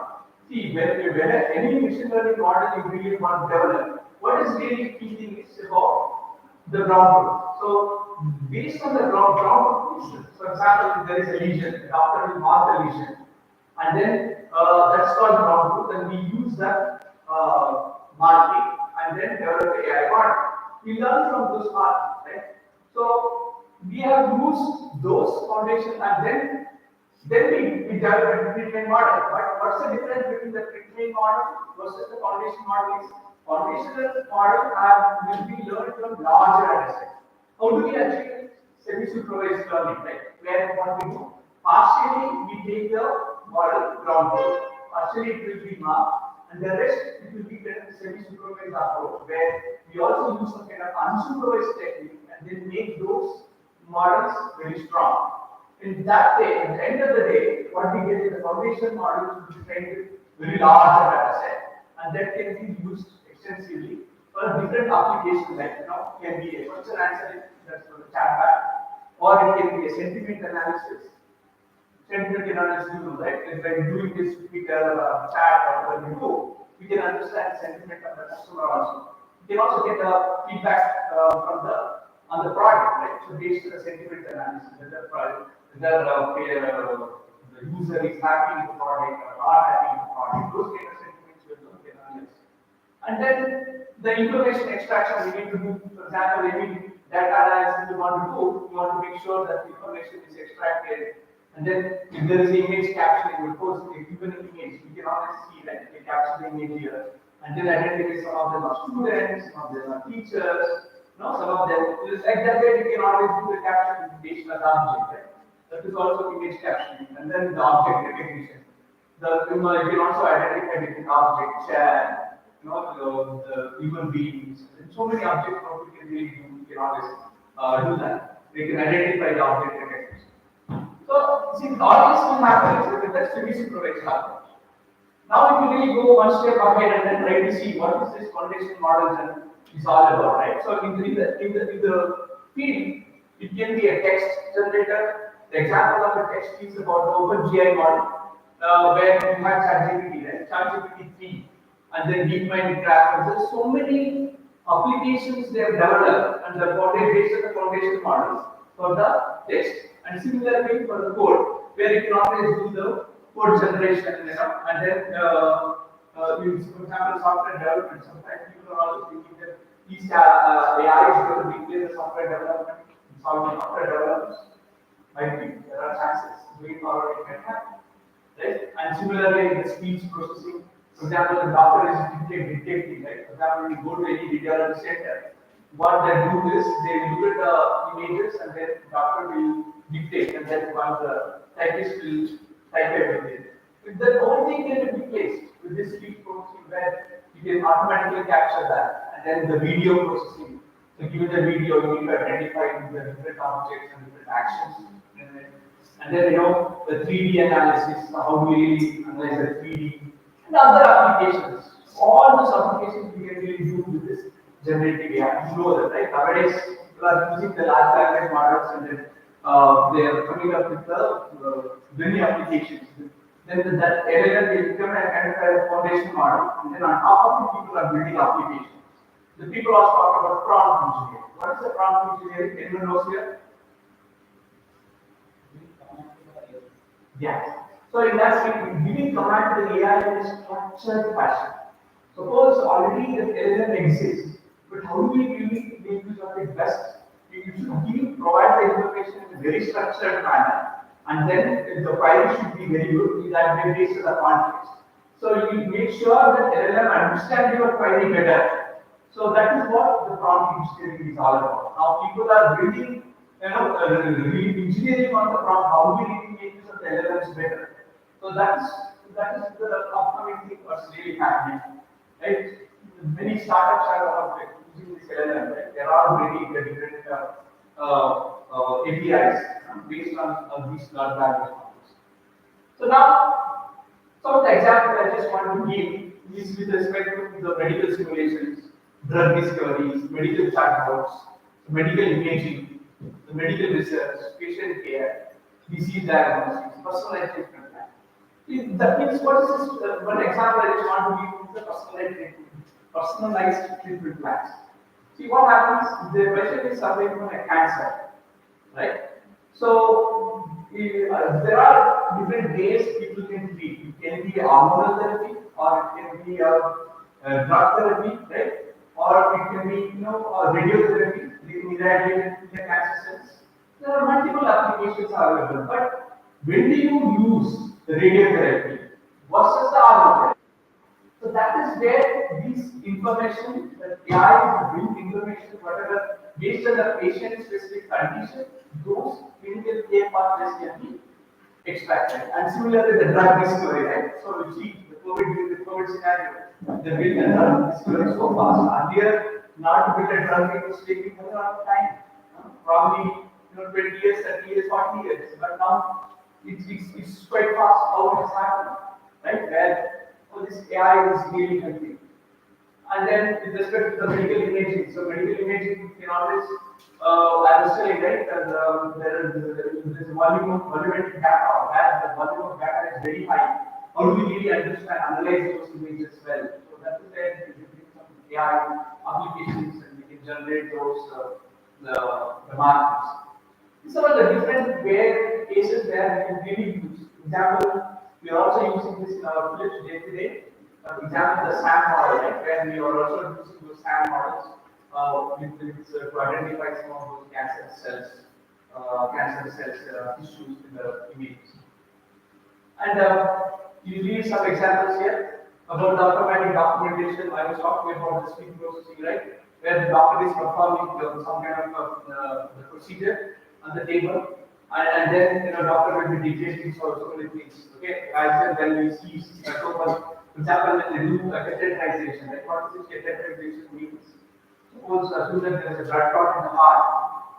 See, when any machine learning model you really want to develop, what is really key thing is about the ground truth. So based on the ground truth, for example, if there is a lesion, the doctor will mark the lesion, and then that's called ground truth, and we use that marking and then develop the AI model. We learn from those markings, right? So we have used those foundations, and then we develop a pre-trained model. But what's the difference between the pre-trained model versus the foundation model? Is foundational model will be learned from larger data sets. How do we achieve semi-supervised learning, right? Where what we do, partially we take the model ground truth, partially it will be marked, and the rest it will be kind of semi-supervised approach, where we also use some kind of unsupervised technique and then make those models very strong. In that way, at the end of the day, what we get is the foundation model to be trained with very large data set, and that can be used extensively for different applications, like can be a question answering, that's for the chatbot, or it can be a sentiment analysis. Sentiment analysis, right? When doing this Twitter chat or whatever you do, we can understand sentiment of the customer also. We can also get feedback from on the product, right? So based on the sentiment analysis, whether the user is happy with the product or not happy with the product, those kind of sentiments will get analyzed. And then the information extraction we need to do, for example, any data analysis we want to do, we want to make sure that the information is extracted. And then if there is image captioning, of course, if given an image, we can always see that we capture the image here. And then identify some of them are students, some of them are teachers, some of them, like that way we can always do the caption based on the object, right? That is also image captioning. And then the object recognition. You can also identify different objects, chair, the human beings, and so many objects what we can really do, we can always do that. We can identify the object recognition. So, see, all this will happen with the semi-supervised approach. Now, if you really go one step ahead and then try to see what is this foundation model is all about, right? So, in the field, it can be a text generator. The example of a text is about the OpenGI model, where you have ChatGPT, right? ChatGPT 3, and then DeepMind graph. There's so many applications they have developed, and based on the foundation models for the text. And similarly for the code, where you can always do the code generation, and then for example, software development. Sometimes people are also thinking that these AI is going to replace the software development, software developers. Might be, there are chances. Going forward, it can happen. Right? And similarly, in the speech processing, for example, the doctor is dictating, right? For example, you go to any radiology center, what they do is they look at the images and then the doctor will dictate, and then while the typist will type everything. The whole thing can be placed with this speech processing where you can automatically capture that, and then the video processing. So given the video, you need to identify the different objects and different actions. And then the 3D analysis, how we really analyze the 3D and other applications. All those applications we can really do with this generative AI. You know that, right? Nowadays, people are using the large language models and then they are coming up with the many applications. Then that LLM will become a kind of a foundation model, and then on top of it, people are building applications. The people also talk about prompt engineering. What is the prompt engineering? Anyone knows here? Yes. So in that way, giving command to the AI in a structured fashion. Suppose already the LLM exists, but how do we really make use of it best? You should provide the information in a very structured manner, and then the query should be very good. That may based on the context. So you make sure that LLM understand your query better. So that is what the prompt engineering is all about. Now people are building, really engineering on the prompt. How we really make use of the LLMs better. So that is the upcoming thing what's really happening, right? Many startups are using this LLM. Right? There are already different APIs based on these large language models. So now, some of the examples I just want to give is with respect to the medical simulations, drug discoveries, medical chatbots, medical imaging, the medical research, patient care, disease diagnosis, personalized treatment plan. That means what is this? One example I just want to give is the personalized treatment plans. See what happens, the patient is suffering from a cancer, right? So there are different ways people can treat. It can be hormonal therapy, or it can be drug therapy, right? Or it can be radiotherapy, irradiating the cancer cells. There are multiple applications available, but when do you use the radiotherapy versus the hormone? So that is where this information, the AI will bring information, whatever, based on the patient specific condition, those clinical care pathways can be extracted. And similarly, the drug discovery, right? So you see the COVID scenario, the build the drug discovery so fast. Earlier, not to build a drug, it was taking a lot of time. Probably 20 years, 30 years, 40 years. But now it's quite fast how it is happening, right? Where this AI is really helping. And then with respect to the medical imaging, so medical imaging you can always, I was saying, right, there is volumetric data, where the volume of data is very high. How do we really understand, analyze those images well? So that is where we can some AI applications and we can generate those the markers. These are the different cases where we can really use. Example, we are also using this in our Philips day-to-day. Example, the SAM model, right, where we are also using those SAM models to identify some of those cancer cells issues in the images. And you read some examples here about the automatic documentation. I was talking about the speed processing, right? Where the doctor is performing some kind of the procedure on the table, and then doctor will be dictating so many things. Okay, as when we see for example, when they do catheterization, like what is catheterization means? Suppose assume that there is a blood clot in the heart.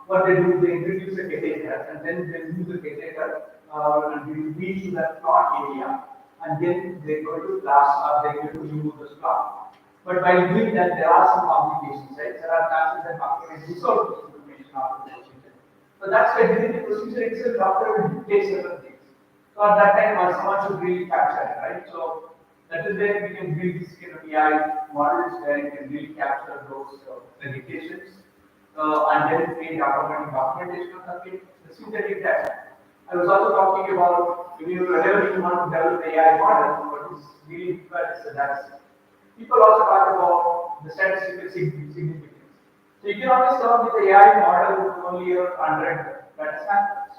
What they do, they introduce a catheter, and then they use the catheter and we reach to that clot area, and then they go to blast or they go to remove the clot. But by doing that, there are some complications, right? There are chances that doctor may lose out this information after the procedure. So that's why during the procedure itself, doctor will dictate certain things. So at that time, someone should really capture it, right? So that is where we can build this kind of AI models where you can really capture those dictations and then create automatic documentation of the synthetic data. I was also talking about whenever you want to develop the AI model, what is really required is the data set. People also talk about the statistical significance. So you can always come up with the AI model with only 100 data samples.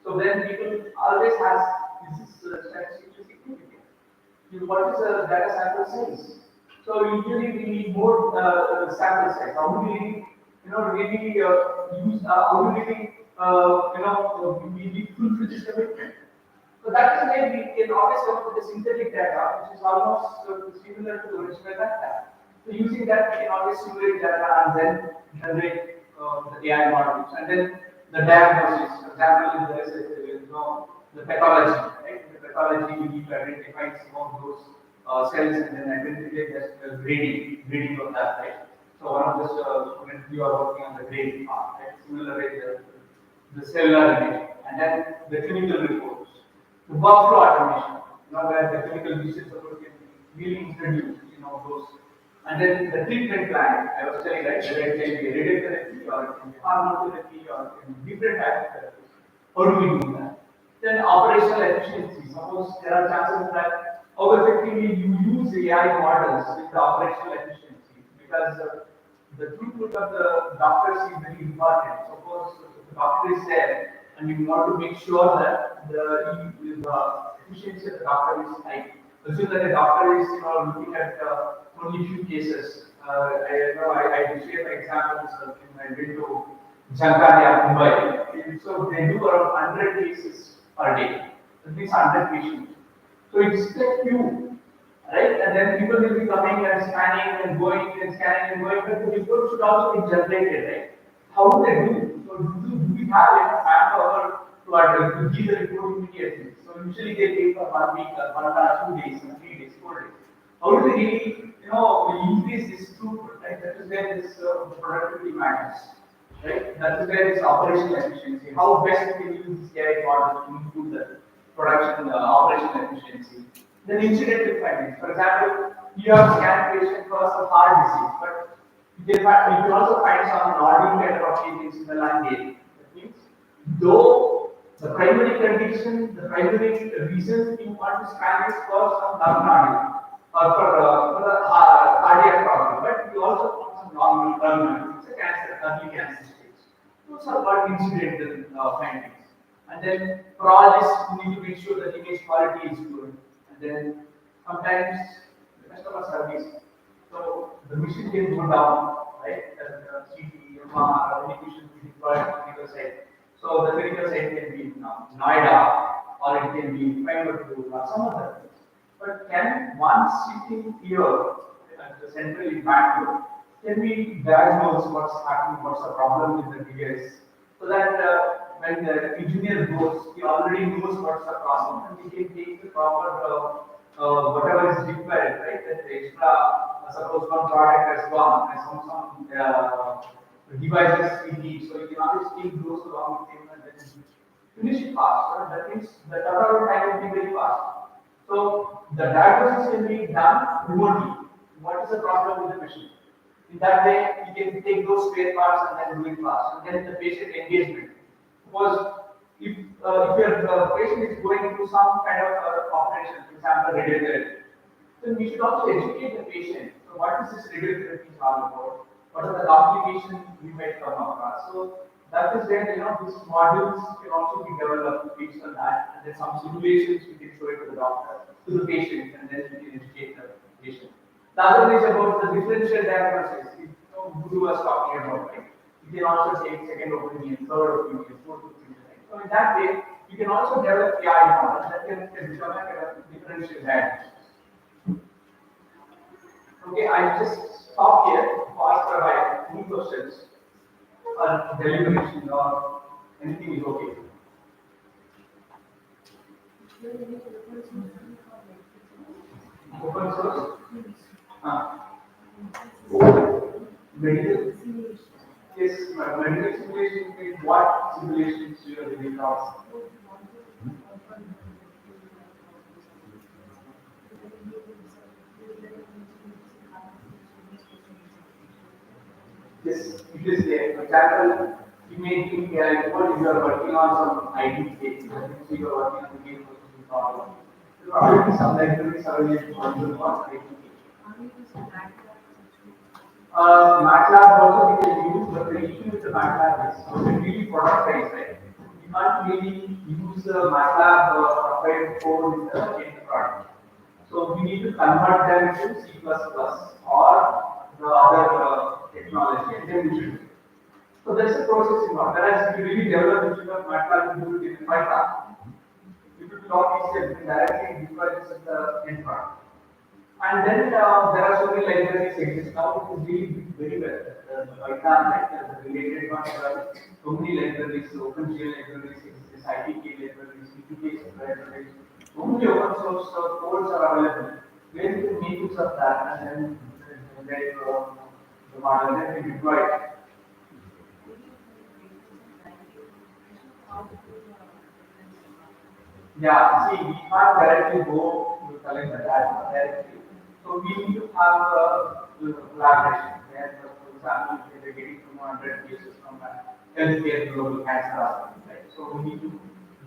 So then people always ask, is this statistically significant? What is the data sample size? So usually we need more sample size. How do we really use? How do we need full-fledged commitment? So that is where we can always come up with the synthetic data, which is almost similar to the original data. So using that, we can always simulate data and then generate the AI models. And then the diagnosis, for example, there is the pathology, right? In the pathology, you need to identify some of those cells and then identify the grading of that, right? So one of the students, you are working on the grading part, right? Similarly, the cellular image, and then the clinical reports, the workflow automation, where the clinical decision support can be really introduced, those. And then the treatment plan, I was telling, right, whether it can be radiotherapy or it can be hormonotherapy or it can be different types of therapies. How do we do that? Then operational efficiency. Suppose there are chances that how effectively you use the AI models with the operational efficiency, because the throughput of the doctors is very important. Suppose the doctor is there and you want to make sure that the efficiency of the doctor is high. Assume that the doctor is looking at only few cases. I share examples in my video Jankaria, Mumbai. So they do around 100 cases per day. That means 100 patients. So it's a few, right? And then people will be coming and scanning and going and scanning and going, but the report should also be generated, right? How do they do? So do we have enough manpower to give the report immediately? So usually they take for 1 week, 2 days, 3 days, 4 days. How do they really, increase this throughput, right? That is where this productivity matters, right? That is where this operational efficiency. How best we can use this AI model to improve the production, operational efficiency. Then incidental findings. For example, you have scanned patient for some heart disease, but you can also find some nodding kind of changes in the lung area. That means, though the primary condition, the primary reason you want to scan is for some lung nodding or for the cardiac problem, but you also want some normal lung nodding. It's a cancer, early cancer stage. Those are called incidental findings. And then for all this, you need to make sure that image quality is good. And then sometimes the customer service. So the machine can go down, right? CT, MR, application will be deployed on the clinical side. So the clinical side can be in Noida or it can be in Coimbatore or some other place. But can one sitting here at the central in Bangalore, can we diagnose what's happening, what's the problem with the device, so that when the engineer goes, he already knows what's the problem and he can take the proper whatever is required, right? That the extra, suppose one product has gone and some devices he needs, so you can always take those along with him and then finish it fast. Right? That means the turnaround time will be very fast. So the diagnosis can be done remotely. What is the problem with the machine? In that way, you can take those spare parts and then do it fast. And then the patient engagement. Because if your patient is going through some kind of operation, for example, radiotherapy, then we should also educate the patient. So what is this radiotherapy all about? What are the complications we might come across? So that is where these modules can also be developed based on that, and then some simulations we can show it to the doctor, to the patient, and then we can educate the patient. The other is about the differential diagnosis. Guru was talking about, right? You can also take second opinion, third opinion, fourth opinion. Right? So in that way, you can also develop AI models that can become a kind of differential diagnosis. Okay, I just stop here to ask for any questions or deliberation or anything is okay. Open source? Medical? Yes, medical simulation is what simulations you are really talking. Yes, it is there. For example, you may think you are working on some ID case, so you are working on the game problem. There are already some libraries available on ID case. MATLAB also we can use, but the issue with the MATLAB is it's really productized, right? You can't really use the MATLAB applied code in the end product. So we need to convert them to C++ or the other technology and then we should do it. So there's a process involved. Whereas if you really develop the MATLAB, you do it in Python. It will be a lot easier to directly deploy this in the end product. And then there are so many libraries exist now. It is really very well. Python, like the related ones, so many libraries, OpenGL libraries exist, ITK libraries, ETK libraries. So many open source codes are available. Where you can make use of that and then generate the model that you deploy it. Yeah, see, we can't directly go to collect the data directly. So we need to have a collaboration where, for example, if we're getting 200 cases from a healthcare global cancer hospital, right? So we need to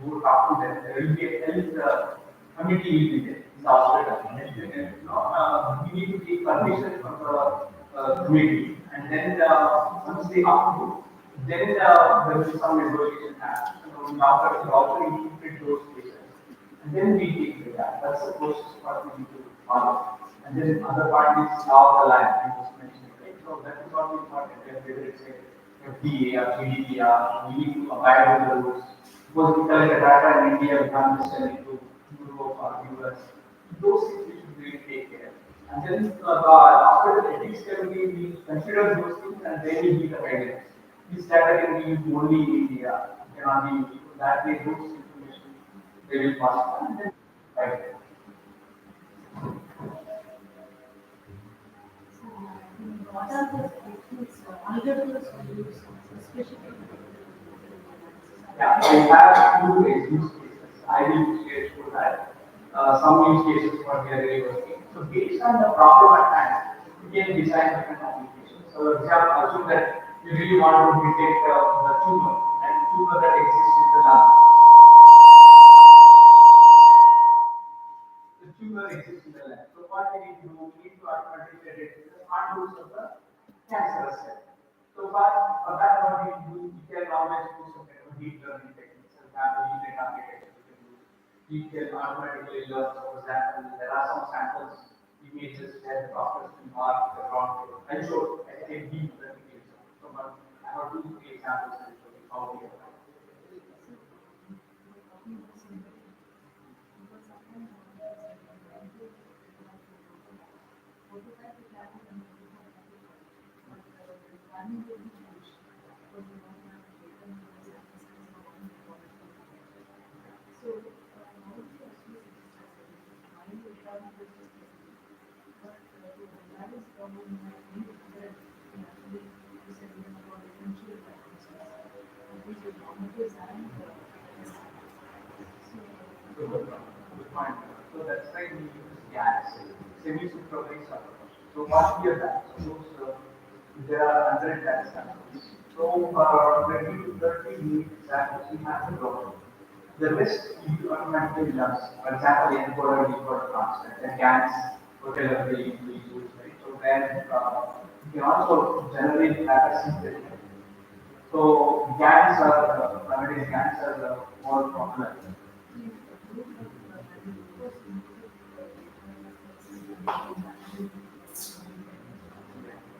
go talk to them. There will be a health committee will be there in the hospital. And, we need to take permission from the committee, and then once they approve, then there will be some negotiation happen. So doctors will also interpret those cases. And then we take the data. That's the process what we need to follow. And then other part is law of the land, I just mentioned, right? So that is what we important. Whether it's a FDA or GDPR, we need to abide with the rules. Suppose we collect the data in India, we can't just send it to Europe or US. Those things we should really take care. And then after the ethics committee, we consider those things and then we give the guidance. This data can be used only in India, cannot be used. That way, those information they will pass on and then right. What are the techniques, algorithms we use, especially? Yeah, I have two use cases. I will share through that. Some use cases for we are really working. So based on the problem at hand, we can design different applications. So for example, assume that you really want to detect the tumor and tumor that exists in the lung. The tumor exists in the lung. So what we need to do, we need to automatically detect the contours of the cancerous cell. So for that what we do, we can always do some kind of deep learning techniques. For example, unit architecture we can do. We can automatically learn. So for example, there are some samples, images where the doctors can mark the wrong. I showed, I said deep learning example. So but I have two, three examples and show you how we apply. So good point. So that's why we use GANs, semi-supervised approach. So what we have done, suppose there are 100 data samples. So for 20 to 30 unique samples, we have to go. The rest you automatically learns. For example, encoder, decoder concept, and GANs, whatever they use, right? So then you can also generate data synthetically. So GANs are nowadays GANs are more popular.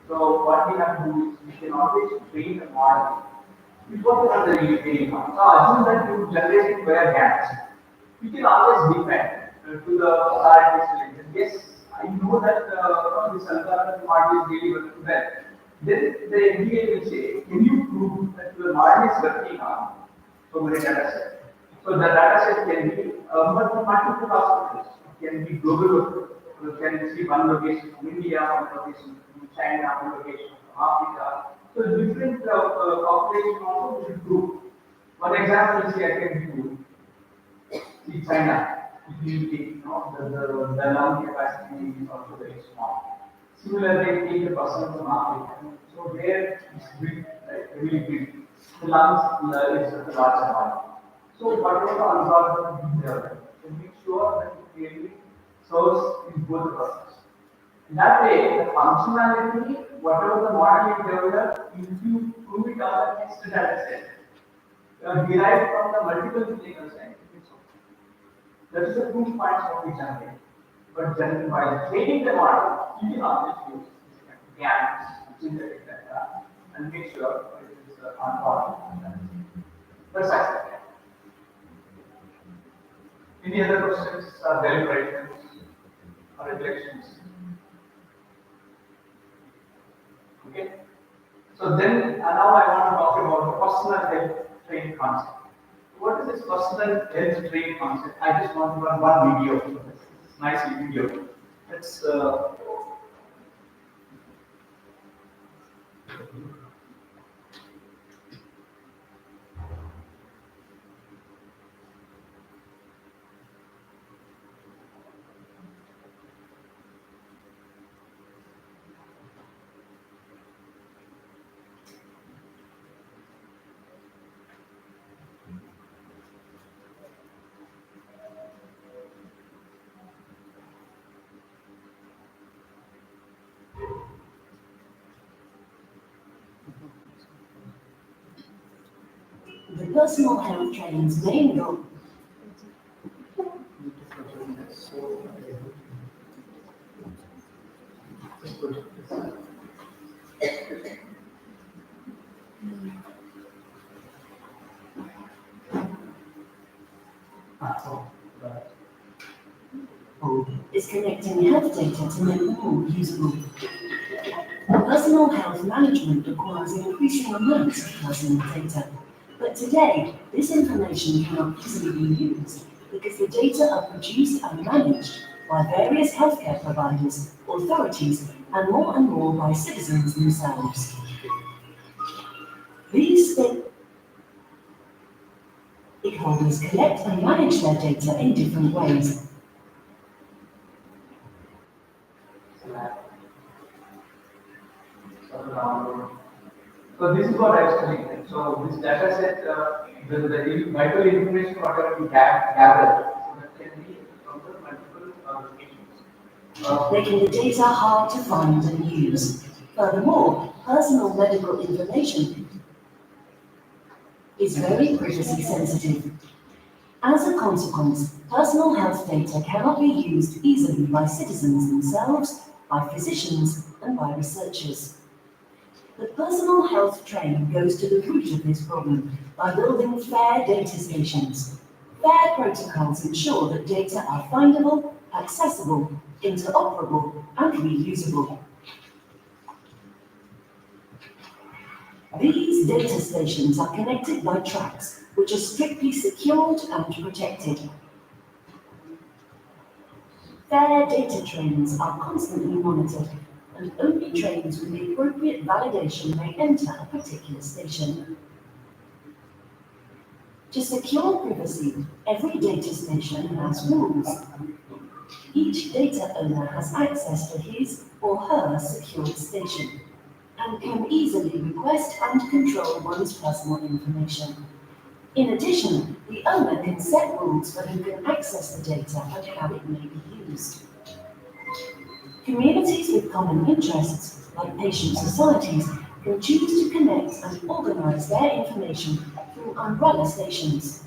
So what we have to do is we can always train the model before we run the training model. So assume that you generate where gaps. We can always depend to the authorities selection. Yes, I know that this algorithm model is really working well. Then the FDA will say, can you prove that your model is working on so many data sets? So the data set can be multiple hospitals. It can be global. You can see one location from India, one location from China, one location from Africa. So different population also should group. One example is I can give you see China. If you take the lung capacity is also very small. Similarly, take the person from Africa. So there is big, like really big. The lungs is a large amount. So whatever the algorithm we develop, to make sure that it clearly serves in both the process. In that way, the functionality, whatever the model you develop, if you prove it on the next data set, derived from the multiple clinical scientific sources. That is the proof points what we generate. But then by training the model, you can always use GANs, synthetic data, and make sure it is on point. That's actually. Any other questions or deliberations or reflections? So then now I want to talk about the personal health train concept. What is this personal health train concept? I just want to run one video. Nice video. Let's The personal health train's main goal is connecting health data to make them more usable. Personal health management requires increasing amounts of personal data, but today this information cannot easily be used because the data are produced and managed by various healthcare providers, authorities, and more by citizens themselves. These stakeholders collect and manage their data in different ways. So this is what I was telling you. So this data set, the vital information whatever we gathered, so that can be from the multiple locations. Making the data hard to find and use. Furthermore, personal medical information is very privacy sensitive. As a consequence, personal health data cannot be used easily by citizens themselves, by physicians, and by researchers. The personal health train goes to the root of this problem by building fair data stations. Fair protocols ensure that data are findable, accessible, interoperable, and reusable. These data stations are connected by tracks, which are strictly secured and protected. Fair data trains are constantly monitored, and only trains with the appropriate validation may enter a particular station. To secure privacy, every data station has rules. Each data owner has access to his or her secured station, and can easily request and control one's personal information. In addition, the owner can set rules for who can access the data and how it may be used. Communities with common interests, like patient societies, can choose to connect and organize their information through umbrella stations.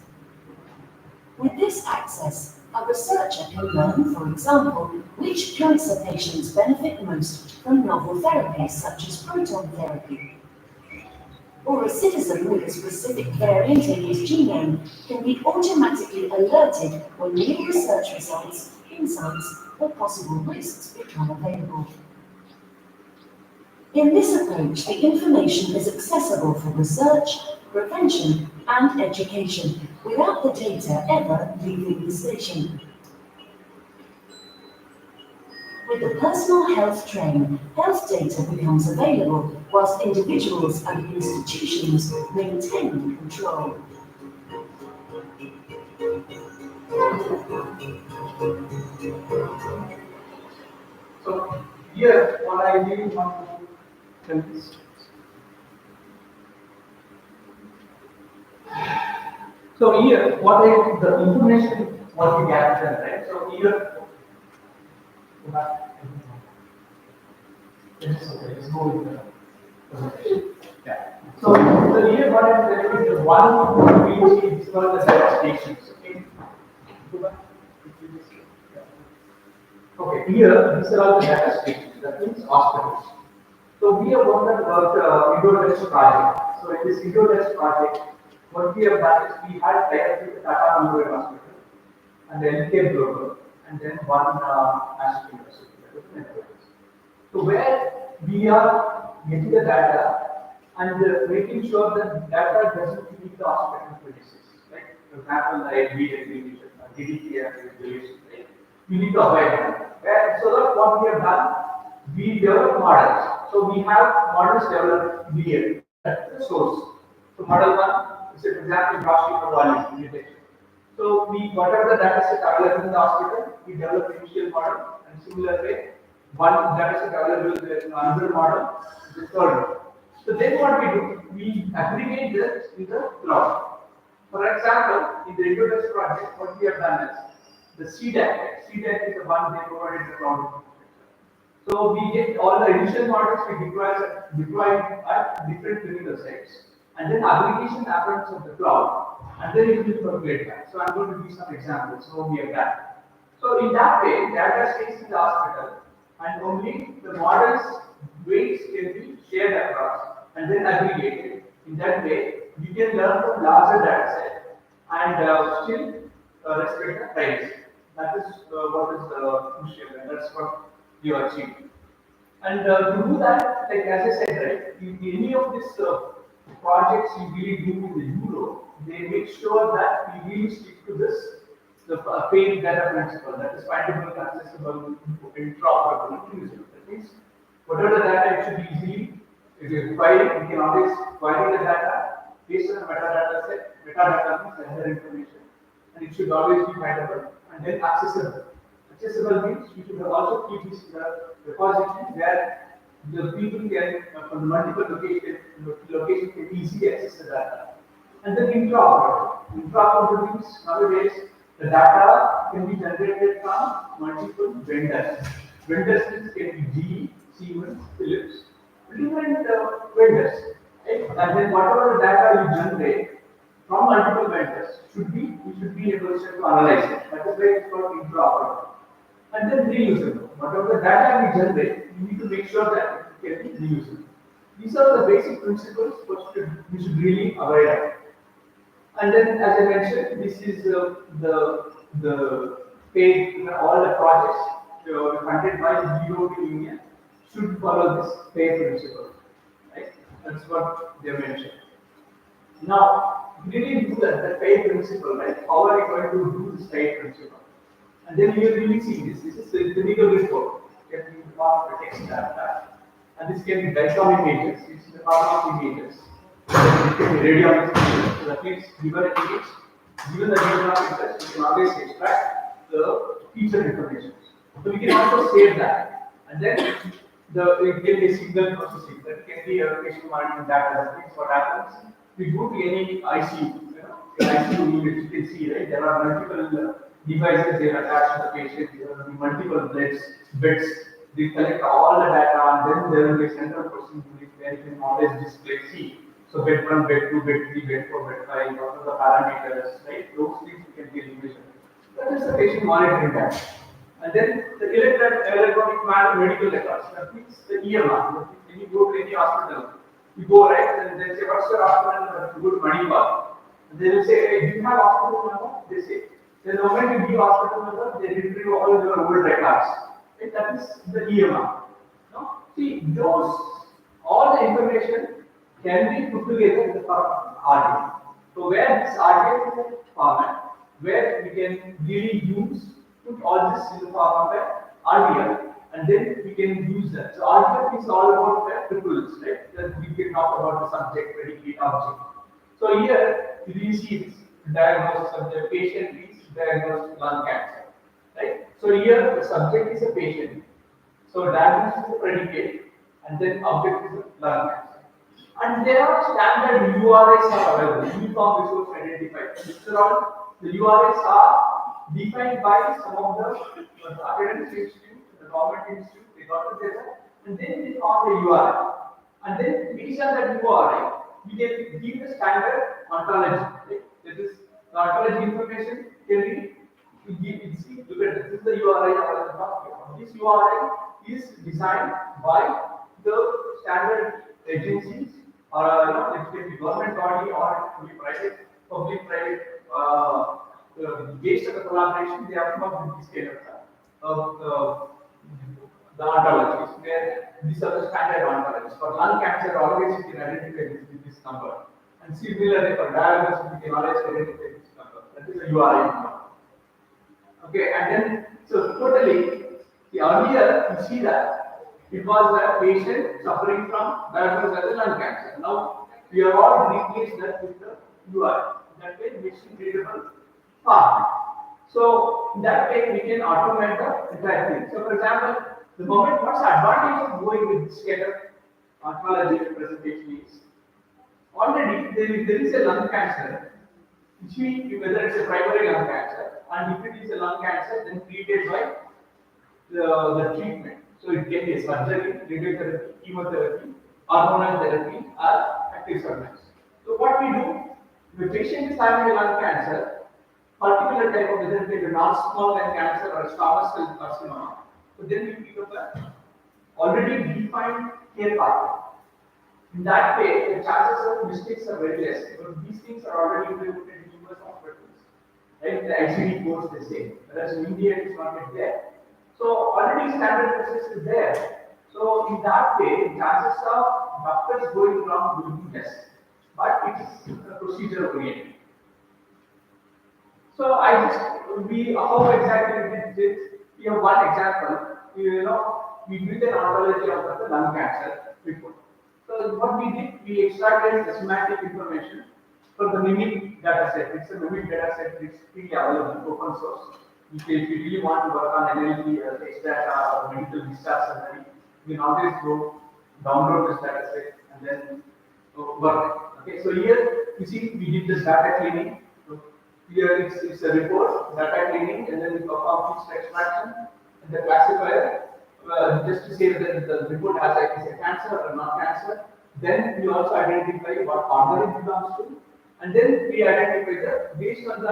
With this access, a researcher can learn, for example, which cancer patients benefit most from novel therapies such as proton therapy. Or a citizen with a specific variant in his genome can be automatically alerted when new research results, insights, or possible risks become available. In this approach, the information is accessible for research, prevention, and education without the data ever leaving the station. With the personal health train, health data becomes available whilst individuals and institutions maintain control. So here, what I really want to tell is, so here, the information what we gathered, right? So here, let's go with the presentation. Yeah. So here, what I'm telling is the one which is called the data stations. Okay. Go back. Okay, here, these are all the data stations, that means hospitals. So we have worked about IndoTest project. So in this IndoTest project, what we have done is we had direct with the Tata Memorial Hospital and the LK Global, and then one National University. So where we are getting the data and making sure that data doesn't leak the hospital premises. Right? For example, like we aggregation, DDP aggregation, right? We need to avoid that. And so that what we have done, we develop models. So we have models developed here at the source. So model one is an example dropship for volume detection. So we whatever the data set available in the hospital, we develop initial model, and similar way, one data set available in another model, the third one. So then what we do, we aggregate this in the cloud. For example, in the Indodex project, what we have done is the CDAC. CDAC is the one they provided the cloud. So we get all the initial models we deploy at different clinical sites, and then aggregation happens on the cloud, and then it will populate that. So I'm going to give some examples. So we have done. So in that way, data stays in the hospital, and only the models weights can be shared across and then aggregated. In that way, we can learn from larger data set and still respect the privacy. That is what is crucial, and that's what you achieve. And to do that, like as I said, right, any of these projects you really do in the Euro, they make sure that we really stick to this, the paid data principle, that is findable, accessible, interoperable, inclusive. That means whatever the data it should be easily, if you require, we can always query the data based on the metadata set. Metadata means the other information, and it should always be findable and then accessible. Accessible means you should also keep this repository where the people can, from multiple locations can easily access the data. And then interoperable. Interoperable means nowadays the data can be generated from multiple vendors. Vendors means can be GE, Siemens, Philips, different vendors. Right? And then whatever the data you generate from multiple vendors we should be able to analyze it. That is why it's called interoperable. And then reusable. Whatever the data we generate, we need to make sure that it can be reusable. These are the basic principles we should really avoid. And then, as I mentioned, this is the paid, all the projects funded by the European Union should follow this pay principle. Right? That's what they mentioned. Now, we really do that pay principle, right? How are we going to do this pay principle? And then you will really see this. This is the clinical report. It can be part of the text data. And this can be DICOM images. This is the part of images. It can be radiology images. So that means given an image, given the region of interest, we can always extract the feature information. So we can also save that. And then it can be a signal processing. That can be a patient monitoring data. That means what happens. We go to any ICU, in ICU unit, you can see, right? There are multiple devices they are attached to the patient. There will be multiple beds. They collect all the data, and then there will be a central processing unit where you can always display C. So bed 1, bed 2, bed 3, bed 4, bed 5, what are the parameters, right? Those things you can get information. That is the patient monitoring data. And then the electronic medical records, that means the EMR. When you go to any hospital, you go right, and they say, what's your hospital number? You go to Manipal. And they will say, hey, do you have hospital number? They say. The moment you give hospital number, they retrieve all your old records. Right? That is the EMR. No? See, all the information can be put together in the form of RDF. So where this RDF is a format, where we can really put all this in the form of a RDF, and then we can use that. So RDF is all about the triples, right? That we can talk about the subject, predicate, object. So here, you see this diagnosis of the patient is diagnosed lung cancer, right? So here the subject is a patient. So diagnosis is a predicate, and then object is a lung cancer. And there are standard URIs are available, uniform resource identifier. These are all the URIs are defined by some of the academic institute, the government institute. They got together, and then they found a URI. And then based on that URI, we can give the standard ontology. Right? That is the ontology information can be look at this is the URI I was talking about. This URI is designed by the standard agencies or it can be government body or it can be public-private based on the collaboration. They have come up with this kind of the ontologies, where these are the standard ontologies. For lung cancer, always you can identify this with this number. And similarly, for diabetes, you can always identify this number. That is a URI number. Okay, and then, so totally, see, earlier you see that it was a patient suffering from diagnosed as a lung cancer. Now, we have all replaced that with the URI. That way, machine readable part. So, in that way, we can automate the entire thing. So, for example, the moment, what's the advantage of going with this kind of ontology representation is already there is a lung cancer, which means whether it's a primary lung cancer, and if it is a lung cancer, then treated by the treatment. So it can be a surgery, radiotherapy, chemotherapy, hormonal therapy, or active surveillance. So what we do, if a patient is having a lung cancer, particular type of whether it is a non-small lung cancer or a squamous cell carcinoma, so then we pick up a already defined care pathway. In that way, the chances of mistakes are very less because these things are already implemented in US hospitals. Right? The ICD codes the same, whereas in India it is not yet there. So already standard process is there. So in that way, chances of doctors going wrong will be less. But it is a procedure oriented. So I just how exactly we did this. We have one example. We did an ontology of the lung cancer before. So what we did, we extracted the semantic information from the MIMIC data set. It's a MIMIC data set. It's freely available, open source. If you really want to work on NLP or text data or medical discharge summary, you can always go download this data set and then work. Okay, so here you see we did this data cleaning. So here it's a report, data cleaning, and then we perform text extraction and the classifier. Just to say that the report has is a cancer or not cancer. Then we also identify what order it belongs to, and then we identify based on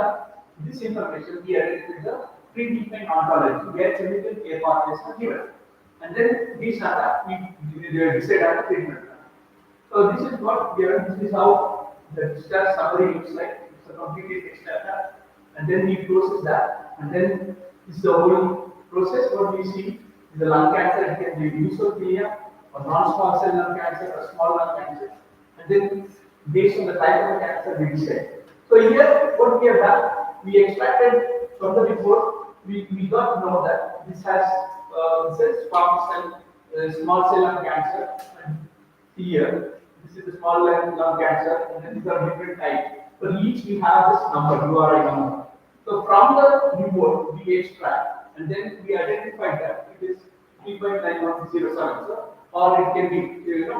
this information we identify the predefined ontology where clinical care pathways are given, and then based on that we decide on the treatment plan. So this is what we are. This is how the discharge summary looks like. It's a completely text data, and then we process that, and then this is the whole process. What we see. The lung cancer, it can be mesothelia or non-small cell lung cancer or small lung cancer, and then based on the type of cancer we decide. So here, what we have done, we extracted from the report, we got to know that this has small cell lung cancer, and here this is the small lung cancer, and then these are different types. For each, we have this number, URI number. So from the report, we extract, and then we identify that it is 3.9107, or it can be,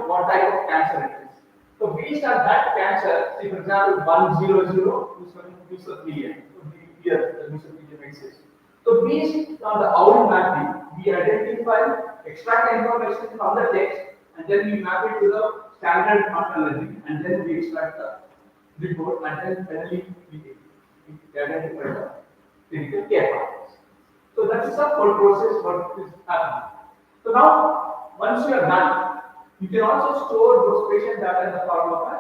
what type of cancer it is. So based on that cancer, say for example, 100 mesothelioma. So here the mesothelioma exists. So based on the OWL mapping, we identify, extract information from the text, and then we map it to the standard ontology, and then we extract the report, and then finally we identify the clinical care pathways. So that is the whole process what is happening. So now, once you are done, you can also store those patient data in the form of a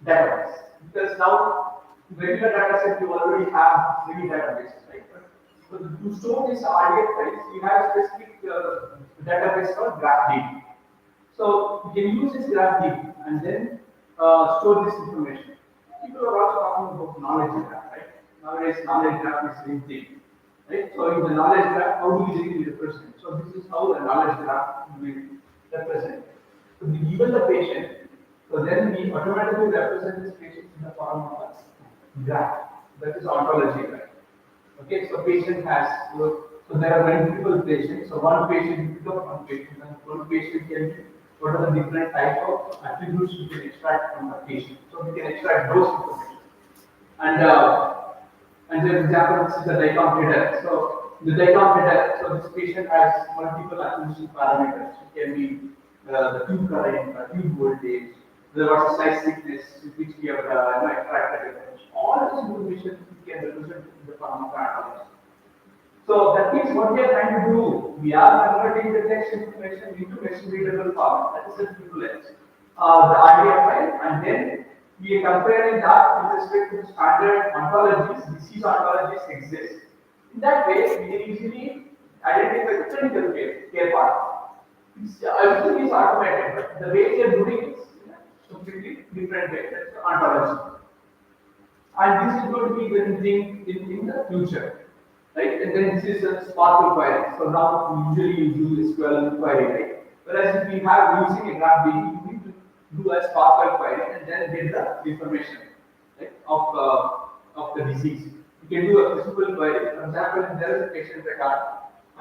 database. Because now, regular data set you already have many databases, right? So to store this RDF files, you have a specific database called GraphDB. So you can use this GraphDB and then store this information. People are also talking about knowledge graph, right? Nowadays, knowledge graph is the same thing. Right? So in the knowledge graph, how do we really represent? So this is how the knowledge graph will be represented. So we given the patient, so then we automatically represent this patient in the form of a graph. That is ontology graph. Okay, so patient has, so there are multiple patients. So one patient, you pick up one patient, and one patient can be what are the different type of attributes we can extract from the patient. So we can extract those information. And for example, this is the DICOM header. So the DICOM header, so this patient has multiple acquisition parameters. It can be the tube current, tube voltage, what's the size thickness, which we have extracted. All this information we can represent in the form of analysis. So that means what we are trying to do, we are converting the text information into machine readable format. That is the equivalent. The RDF file, and then we are comparing that with respect to the standard ontologies. These ontologies exist. In that way, we can easily identify the clinical care path. Everything is automated, but the way they are doing is completely different way. That's the ontology. And this is going to be the thing in the future, right? And then this is a Sparkle query. So now usually you do SQL query, right? Whereas if we have using a graph DB, you need to do a Sparkle query and then get the information, right, of the disease. You can do a simple query. For example, if there is a patient record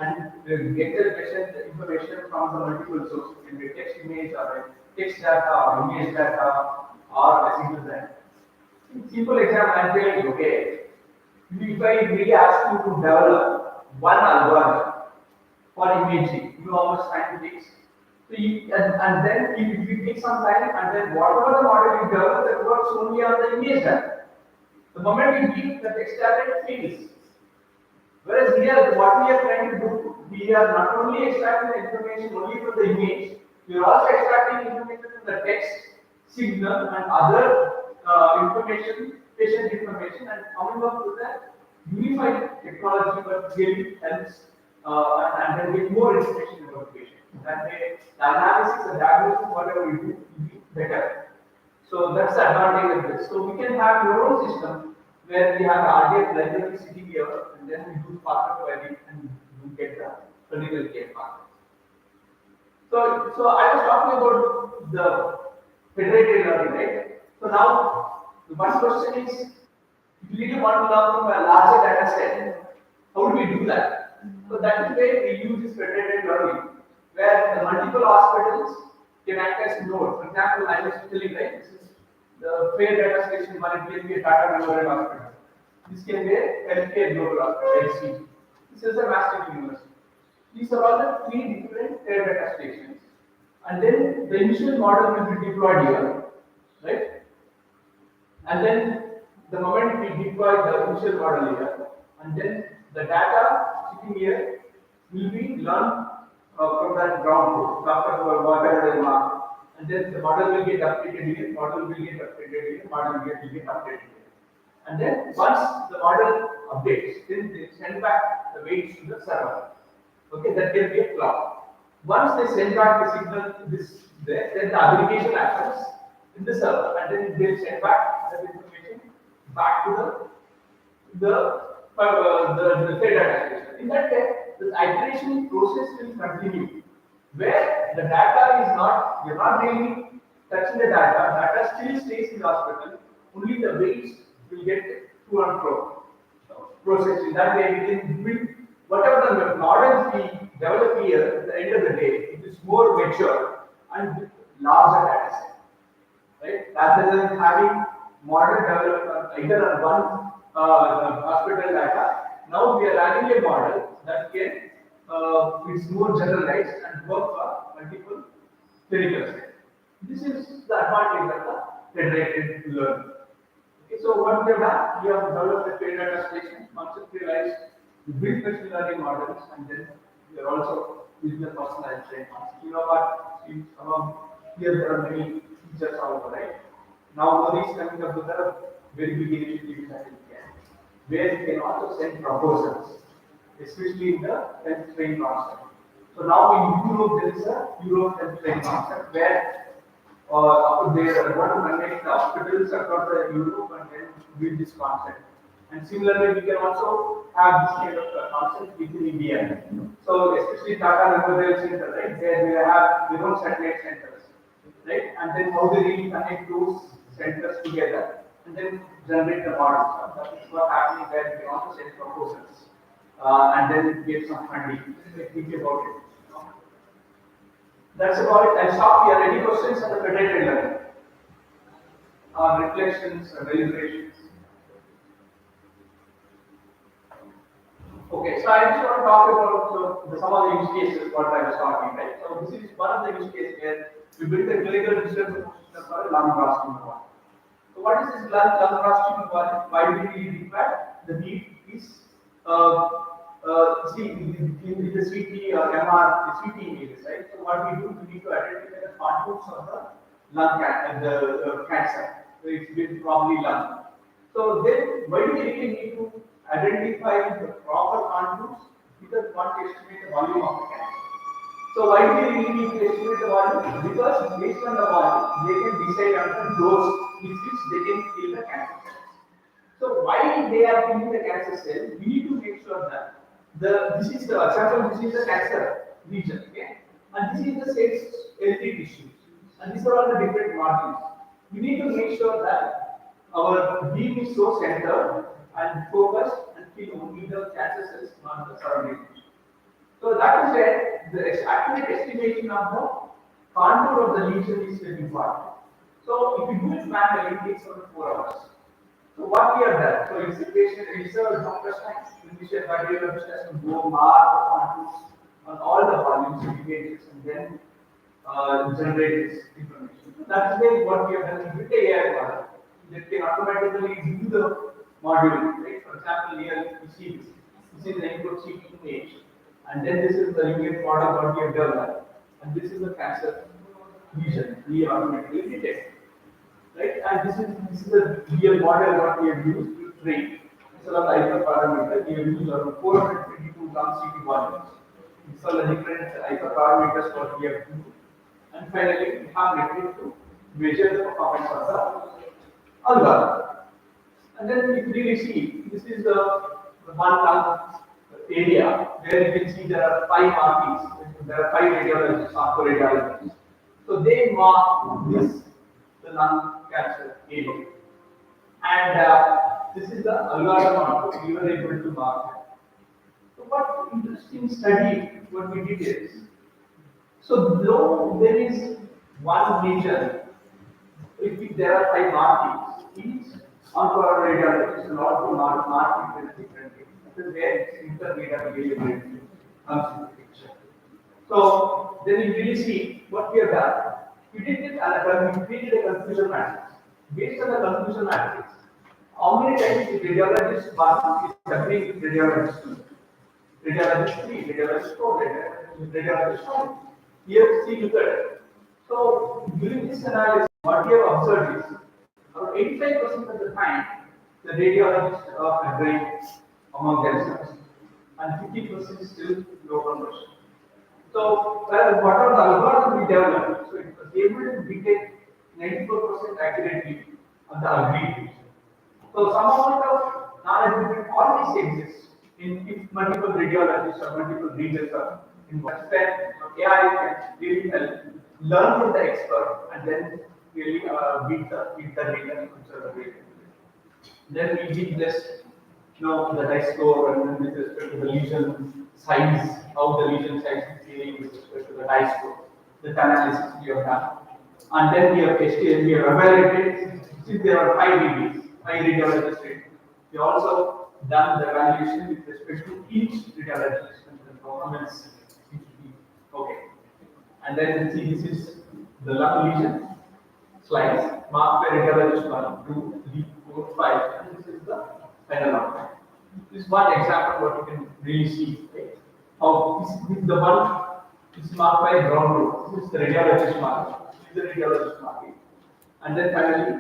and get the patient information from the multiple sources, it can be text image or a text data or image data or a single data. Simple example, I'm telling you, okay, if I really ask you to develop one algorithm for imaging, you know how much time it takes. So and then if you take some time and then whatever the model you develop that works only on the image data. The moment you give the text data, it fails. Whereas here, what we are trying to do, we are not only extracting the information only from the image, we are also extracting information from the text, signal, and other information, patient information, and coming up with a unified technology that really helps and then get more information about the patient. That way, the analysis and diagnosis, whatever we do, will be better. So that's the advantage of this. So we can have your own system where we have RDF library sitting here, and then we do partner query and we get the clinical care part. So I was talking about the federated learning, right? So now the one question is, if you really want to learn from a larger data set, how do we do that? So that is where we use this federated learning, where the multiple hospitals can act as nodes. For example, I was telling, right, this is the fair data station, one it can be a Tata Memorial Hospital. This can be a healthcare global hospital, HC. This is a master university. These are all the three different fair data stations. And then the initial model will be deployed here, right? And then the moment we deploy the initial model here, and then the data sitting here will be learned from that ground truth, after whatever mark. And then the model will get updated here, model will get updated here, model will get updated here. And then once the model updates, then they send back the weights to the server. Okay, that can be a cloud. Once they send back the signal, then the aggregation happens in the server, and then they'll send back that information back to the data station. In that case, the iteration process will continue, where the data is not, you're not really touching the data still stays in the hospital, only the weights will get to and fro processed. In that way, we can build whatever the models we develop here at the end of the day, it is more mature and with larger data set, right? Rather than having model developed either on one hospital data, now we are running a model that can is more generalized and work for multiple clinical settings. This is the advantage of the federated learning. Okay, so what we have done, we have developed a fair data station, conceptualized, we built machine learning models, and then we are also using the personalized frameworks. You know what? Here there are many features also, right? Now Modi is coming up with a very big initiative that we can, where we can also send proposals, especially in the health train concept. So now in Europe there is a Europe health train concept where they want to connect the hospitals across the Europe and then build this concept. And similarly, we can also have this kind of concept within India. So especially Tata Memorial Center, right? There we have their own satellite centers, right? And then how they really connect those centers together and then generate the models. That is what happening there. We can also send proposals and then get some funding. Think about it. That's about it. I'll stop here. Any questions on the federated learning? Reflections or deliberations? Okay, so I just want to talk about some of the use cases what I was talking, right? So this is one of the use cases where we built a clinical digital system for a lung processing one. So what is this lung processing one? Why do we require? The need is see in the CT or MR, the CT images, right? So what we do, we need to identify the contours of the lung cancer. So it's been probably lung. So then, why do we really need to identify the proper contours? Because we want to estimate the volume of the cancer. So why do we really need to estimate the volume? Because based on the volume, they can decide on the dose with which they can kill the cancer cells. So while they are killing the cancer cell, we need to make sure that this is the example, this is the cancer region, okay, and this is the cells healthy tissues, and these are all the different margins. We need to make sure that our beam is so centered and focused and kill only the cancer cells, not the surrounding tissue. So that is where the accurate estimation of the contour of the lesion is very important. So if you do it manually, it takes around 4 hours. So what we have done, so it's a patient, it's a doctor's time, clinician radiologist has to go mark the contours on all the volumes, images, and then generate this information. So that is where what we have done with the AI model, that can automatically do the module, right? For example, here you see this. This is the input CT image, and then this is the unit model what we have developed, and this is the cancer lesion we automatically detect, right? And this is a real model what we have used to train. Instead of the hyperparameter, we have used around 422 grams CT volumes. These are the different hyperparameters what we have used, and finally we have metric to measure the performance of the algorithm. And then if we see, this is the one lung area where you can see there are 5 markings. There are 5 radiologists, onco-radiologists. So they mark this, the lung cancer area. And this is the algorithm output we were able to mark it. So what interesting study what we did is, so though there is one region, if there are 5 markings, each onco-radiologist will also mark it with a different thing. That is where its interdata availability comes into the picture. So then you really see what we have done. We did it and we created a confusion matrix. Based on the confusion matrix, how many times the radiologist mark is agreeing with radiologist 2, radiologist 3, radiologist 4, radiologist 5. Here, see, look at it. So during this analysis, what we have observed is around 85% of the time the radiologists are agreeing among themselves, and 50% is still low conversion. So, what are the algorithm we developed? So, it was able to detect 94% accurately of the agreed region. So, some amount of knowledge between always exists if multiple radiologists or multiple regions are involved. Then AI can really help learn from the expert and then really beat the data and answer the data. Then we did this, the dice score and with respect to the lesion size, how the lesion size is varying with respect to the dice score, the analysis we have done. And then we have tested, we have evaluated, since there are 5 DBs, 5 radiologists, we also done the evaluation with respect to each radiologist and the performance seems to be okay. And then see, this is the lung lesion slice marked by radiologist 1, 2, 3, 4, 5, and this is the final outcome. This is one example what you can really see, right? How this is the one is marked by ground root. This is the radiologist mark. This is the radiologist marking. And then finally,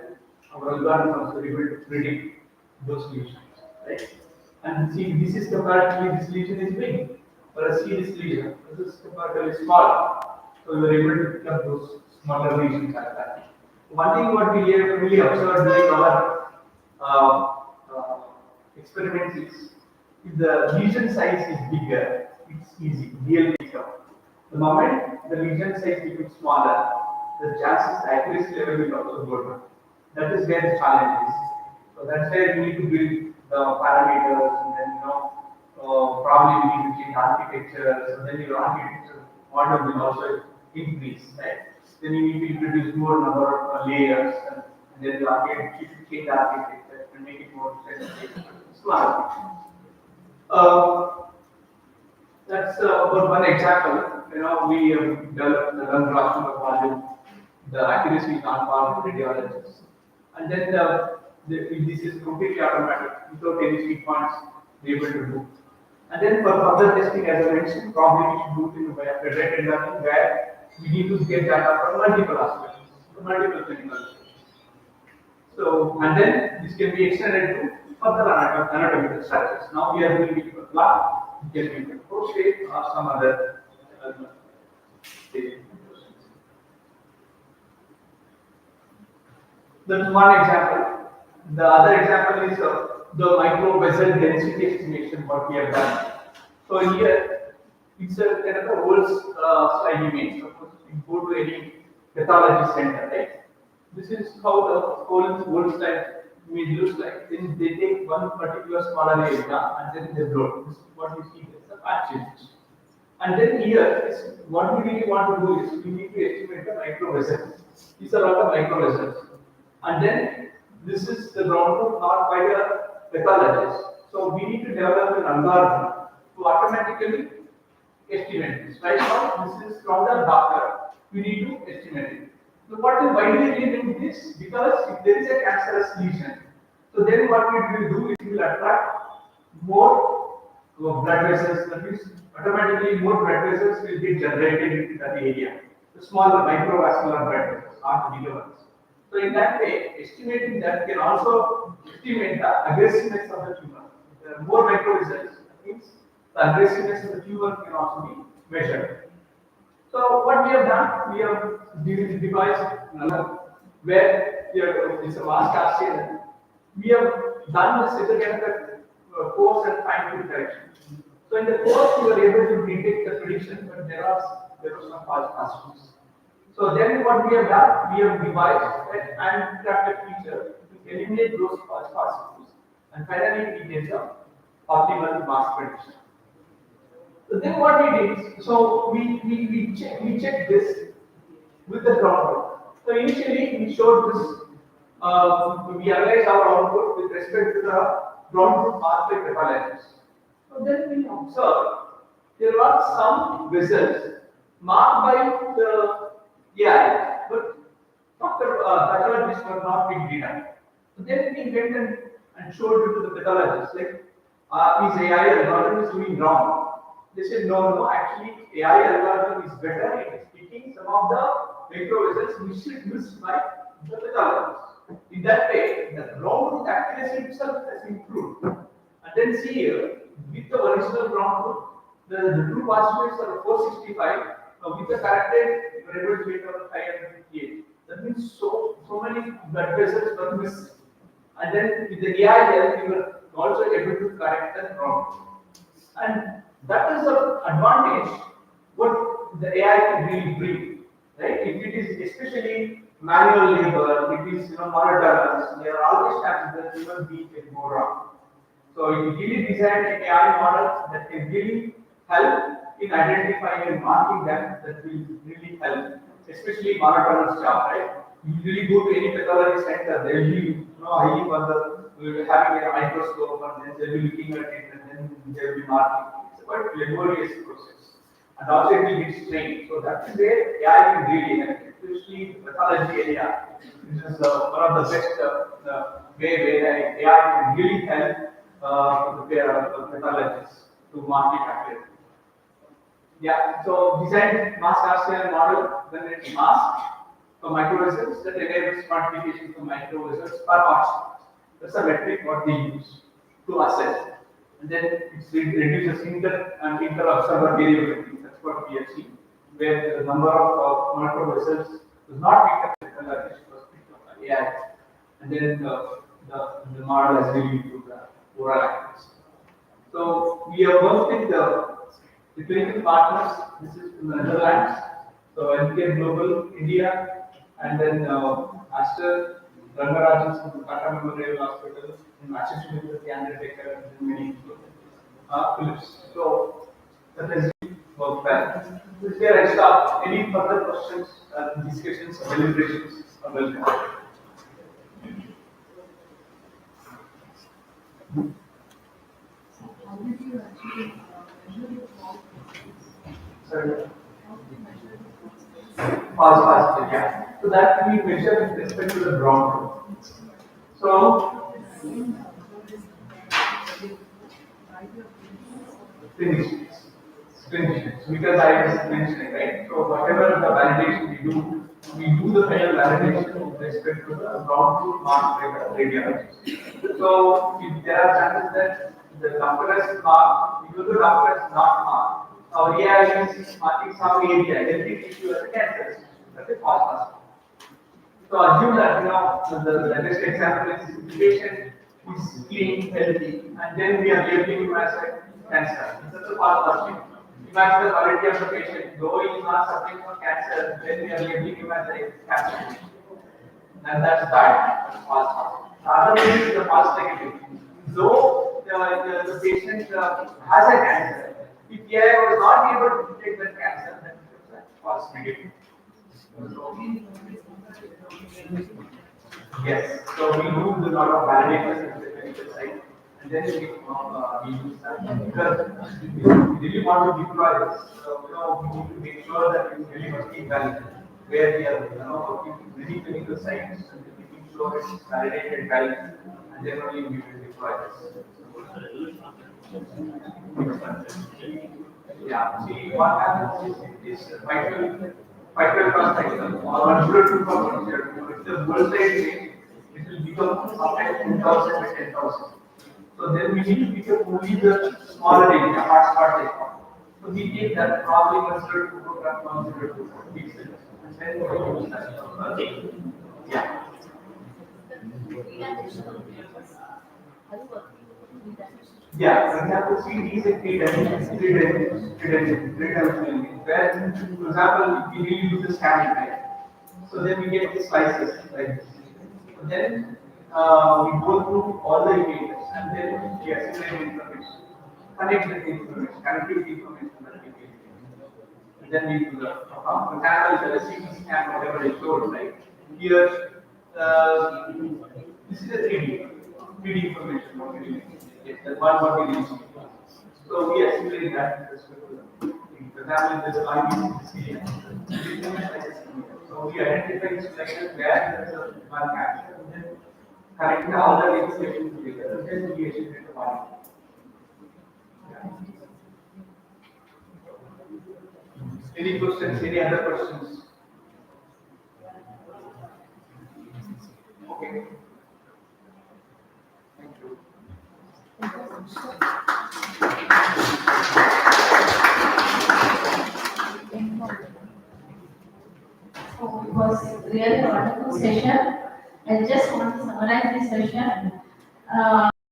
our algorithm was able to predict those lesions, right? And see, this is comparatively, this lesion is big. Whereas see this lesion, this is comparatively small. So we were able to pick up those smaller lesions at that time. One thing what we have really observed during our experiments is, if the lesion size is bigger, it's easy, real pickup. The moment the lesion size becomes smaller, the chances, the accuracy level will also go down. That is where the challenge is. So that's where we need to build the parameters, and then probably we need to change architecture. So then your architecture model will also increase, right? Then you need to introduce more number of layers, and then the architecture should change the architecture and make it more sensitive, smart. That's about one example. We developed the run rational volume, the accuracy is on par with radiologists. And then this is completely automatic, without any speed points, be able to do. And then for further testing, as I mentioned, probably we should do it in federated learning where we need to get data from multiple aspects, from multiple clinical aspects. So, and then this can be extended to further anatomical structures. Now we are doing it for blood, it can be for prostate or some other. That's one example. The other example is the micro vessel density estimation what we have done. So here it's a kind of a whole slide image. Suppose you go to any pathology center, right? This is how the whole slide image looks like. Then they take one particular smaller area and then they blow. This is what you see as the patch changes. And then here is what we really want to do is we need to estimate the micro vessels. These are all the micro vessels. And then this is the ground truth not by the pathologist. So we need to develop an algorithm to automatically estimate this. Right now, this is from the doctor. We need to estimate it. So why do we really do this? Because if there is a cancerous lesion, so then what we will do is we will attract more blood vessels. That means automatically more blood vessels will be generated in that area. The smaller microvascular blood vessels are the bigger ones. So in that way, estimating that can also estimate the aggressiveness of the tumor. There are more microvessels, that means the aggressiveness of the tumor can also be measured. So what we have done, we have devised where here is a vast RCL. We have done this as a kind of course and fine-tune correction. So in the course, we were able to predict the prediction, but there were some false positives. So then what we have done, we have devised an handcrafted feature to eliminate those false positives. And finally, we get the optimal mask prediction. So then what we did, so we checked this with the ground truth. So initially we showed this, we analyzed our output with respect to the ground truth marked by pathologists. So then we observed there are some vessels marked by the AI, but pathologists were not being done. So then we went and showed it to the pathologists, like, is AI algorithm is doing wrong? They said, no, actually AI algorithm is better in picking some of the microvessels which is used by the pathologists. In that way, the ground truth accuracy itself has improved. And then see here, with the original ground truth, the true positives are 465, with the corrected reduced rate of 558. That means so many blood vessels were missing. And then with the AI help, we were also able to correct the ground truth. And that is the advantage what the AI can really bring, right? If it is especially manual labor, it is monotonous, there are always chances that human beings can go wrong. So you really design an AI model that can really help in identifying and marking them, that will really help, especially monotonous job, right? You really go to any pathology center, they will be highly having a microscope and then they'll be looking at it and then they'll be marking. It's a quite laborious process. And also it will be strained. So that is where AI can really help, especially pathology area. This is one of the best way where AI can really help the pathologists to mark it accurately. Yeah, so design mask RCL model, then it's mask for microvessels that enables quantification for microvessels per parts. That's a metric what they use to assess. And then it reduces inter-observer variability. That's what we have seen, where the number of microvessels does not pick up the AI. And then the model has really improved the overall accuracy. So we have worked with the clinical partners. This is in the Netherlands. So NK Global India, and then Aster Rangarajan from Tata Memorial Hospital in Massachusetts with the Undertaker and many Philips. So that has worked well. This here I stop. Any further questions, discussions, or deliberations are welcome. How did you actually measure the fault? Sorry. Fast, yeah. So that we measure with respect to the ground truth. So finish. Because I was mentioning, right? So whatever the validation we do the final validation with respect to the ground truth mark radiology. So if there are chances that the doctor has marked, even the doctor has not marked, Roale is marking some area, then they teach you as a cancer. That's a false. So assume that the best example is the patient is clean, healthy, and then we are labeling him as a cancer. That's a false thing. Imagine the quality of the patient, though he is not suffering from cancer, then we are labeling him as a cancer. And that's bad. That's false. The other one is the false negative. Though the patient has a cancer, if he was not able to detect that cancer, then it's a false negative. Yes, so we do a lot of validators in the clinical side, and then we use that because we really want to deploy this. So, we need to make sure that it's really working well, where we are, working with many clinical sites and making sure it's validated well, and then only we will deploy this. Yeah, see what happens is vital cost cycle or 102 per if the world side range, it will become sometimes 10,000 by 10,000. So then we need to pick up only the smaller area, hotspot area. So we take that probably considered to program considered to fix it. And then we use that. Yeah. Yeah, for example, CD is a three-dimensional, where, for example, if we really do the scanning, right? So then we get the slices like this. And then we go through all the images and then we assimilate information, connect the information, connectivity information that we get. And then we do the, for example, the CT scan, whatever I showed, right? Here, this is a 3D information, what we yes, that's what we need. So we assimilate that with respect to the, for example, this IBC. So we identify this section where there is a one capture, and then connecting all the information together, and then we assimilate the body. Any questions? Any other questions? Okay. Thank you. So it was really a wonderful session. I just want to summarize this session.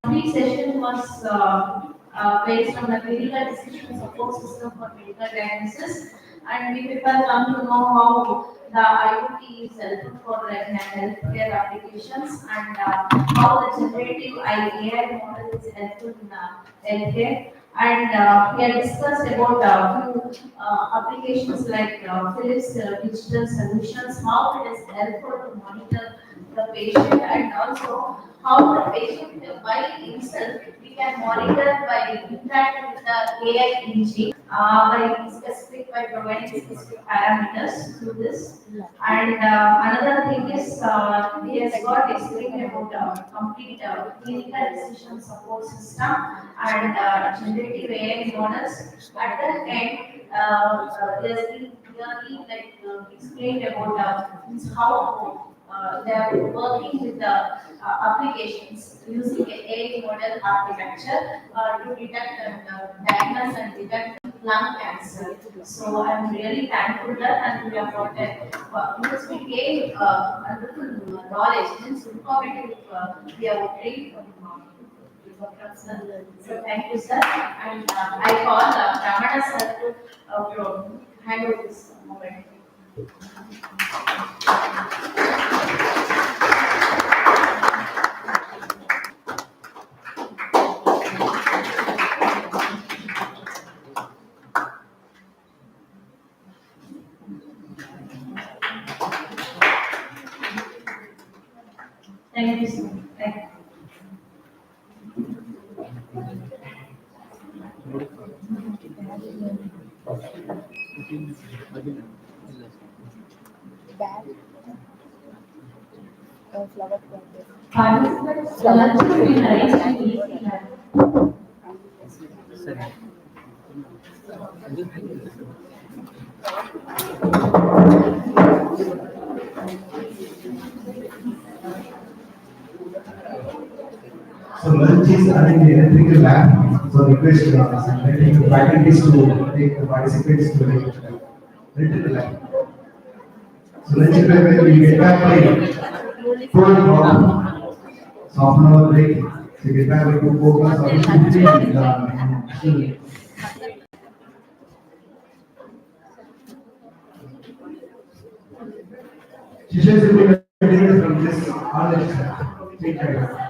Three session was based on the clinical decision support system for medical diagnosis, and we people come to know how the IoT is helpful for healthcare applications and how the generative AI model is helpful in healthcare. And we have discussed about few applications like Philips digital solutions, how it is helpful to monitor the patient and also how the patient by himself we can monitor by interacting with the AI engine by providing specific parameters to this. And another thing is he has got explained about complete clinical decision support system and generative AI models. At the end, there's been clearly explained about how they are working with the applications using the AI model architecture to detect and diagnose and detect lung cancer. So I'm really thankful that and we have got because we gained wonderful knowledge, means informative we have obtained from sir. So thank you, sir. And I call Ramana sir to hand over this moment. Thank you, sir. Thank you. Bag. Flower pot. Participants, lunch will be arranged at easy. So lunch is arranged in electrical lab. So request letting the faculties to take the participants to written like. So let's prepare, we get back by 4 o'clock, so half an hour break. So get back by 4 o'clock, so 15, Sessions will be continued from this college. Take care.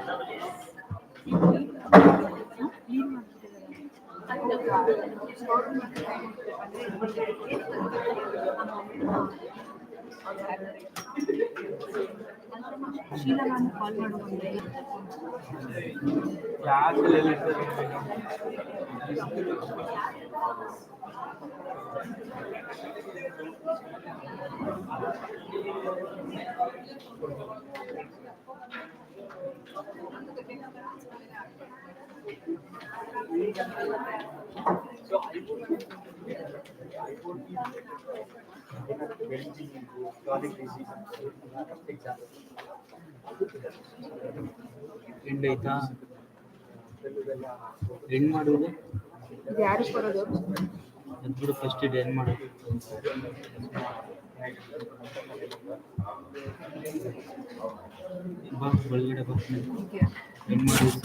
Sheila ನಾನು ಕಾಲ್ ಮಾಡುವಂತೆ end ಆಯ್ತಾ end ಮಾಡುವುದು ಇದು ಯಾರು ಕೊಡೋದು ಅದ್ಬಿಡು first ಇದು end ಮಾಡೋದು ಬಾ ಒಳಗಡೆ ಬಾ ಎಂಡ್ ಮಾಡೋದು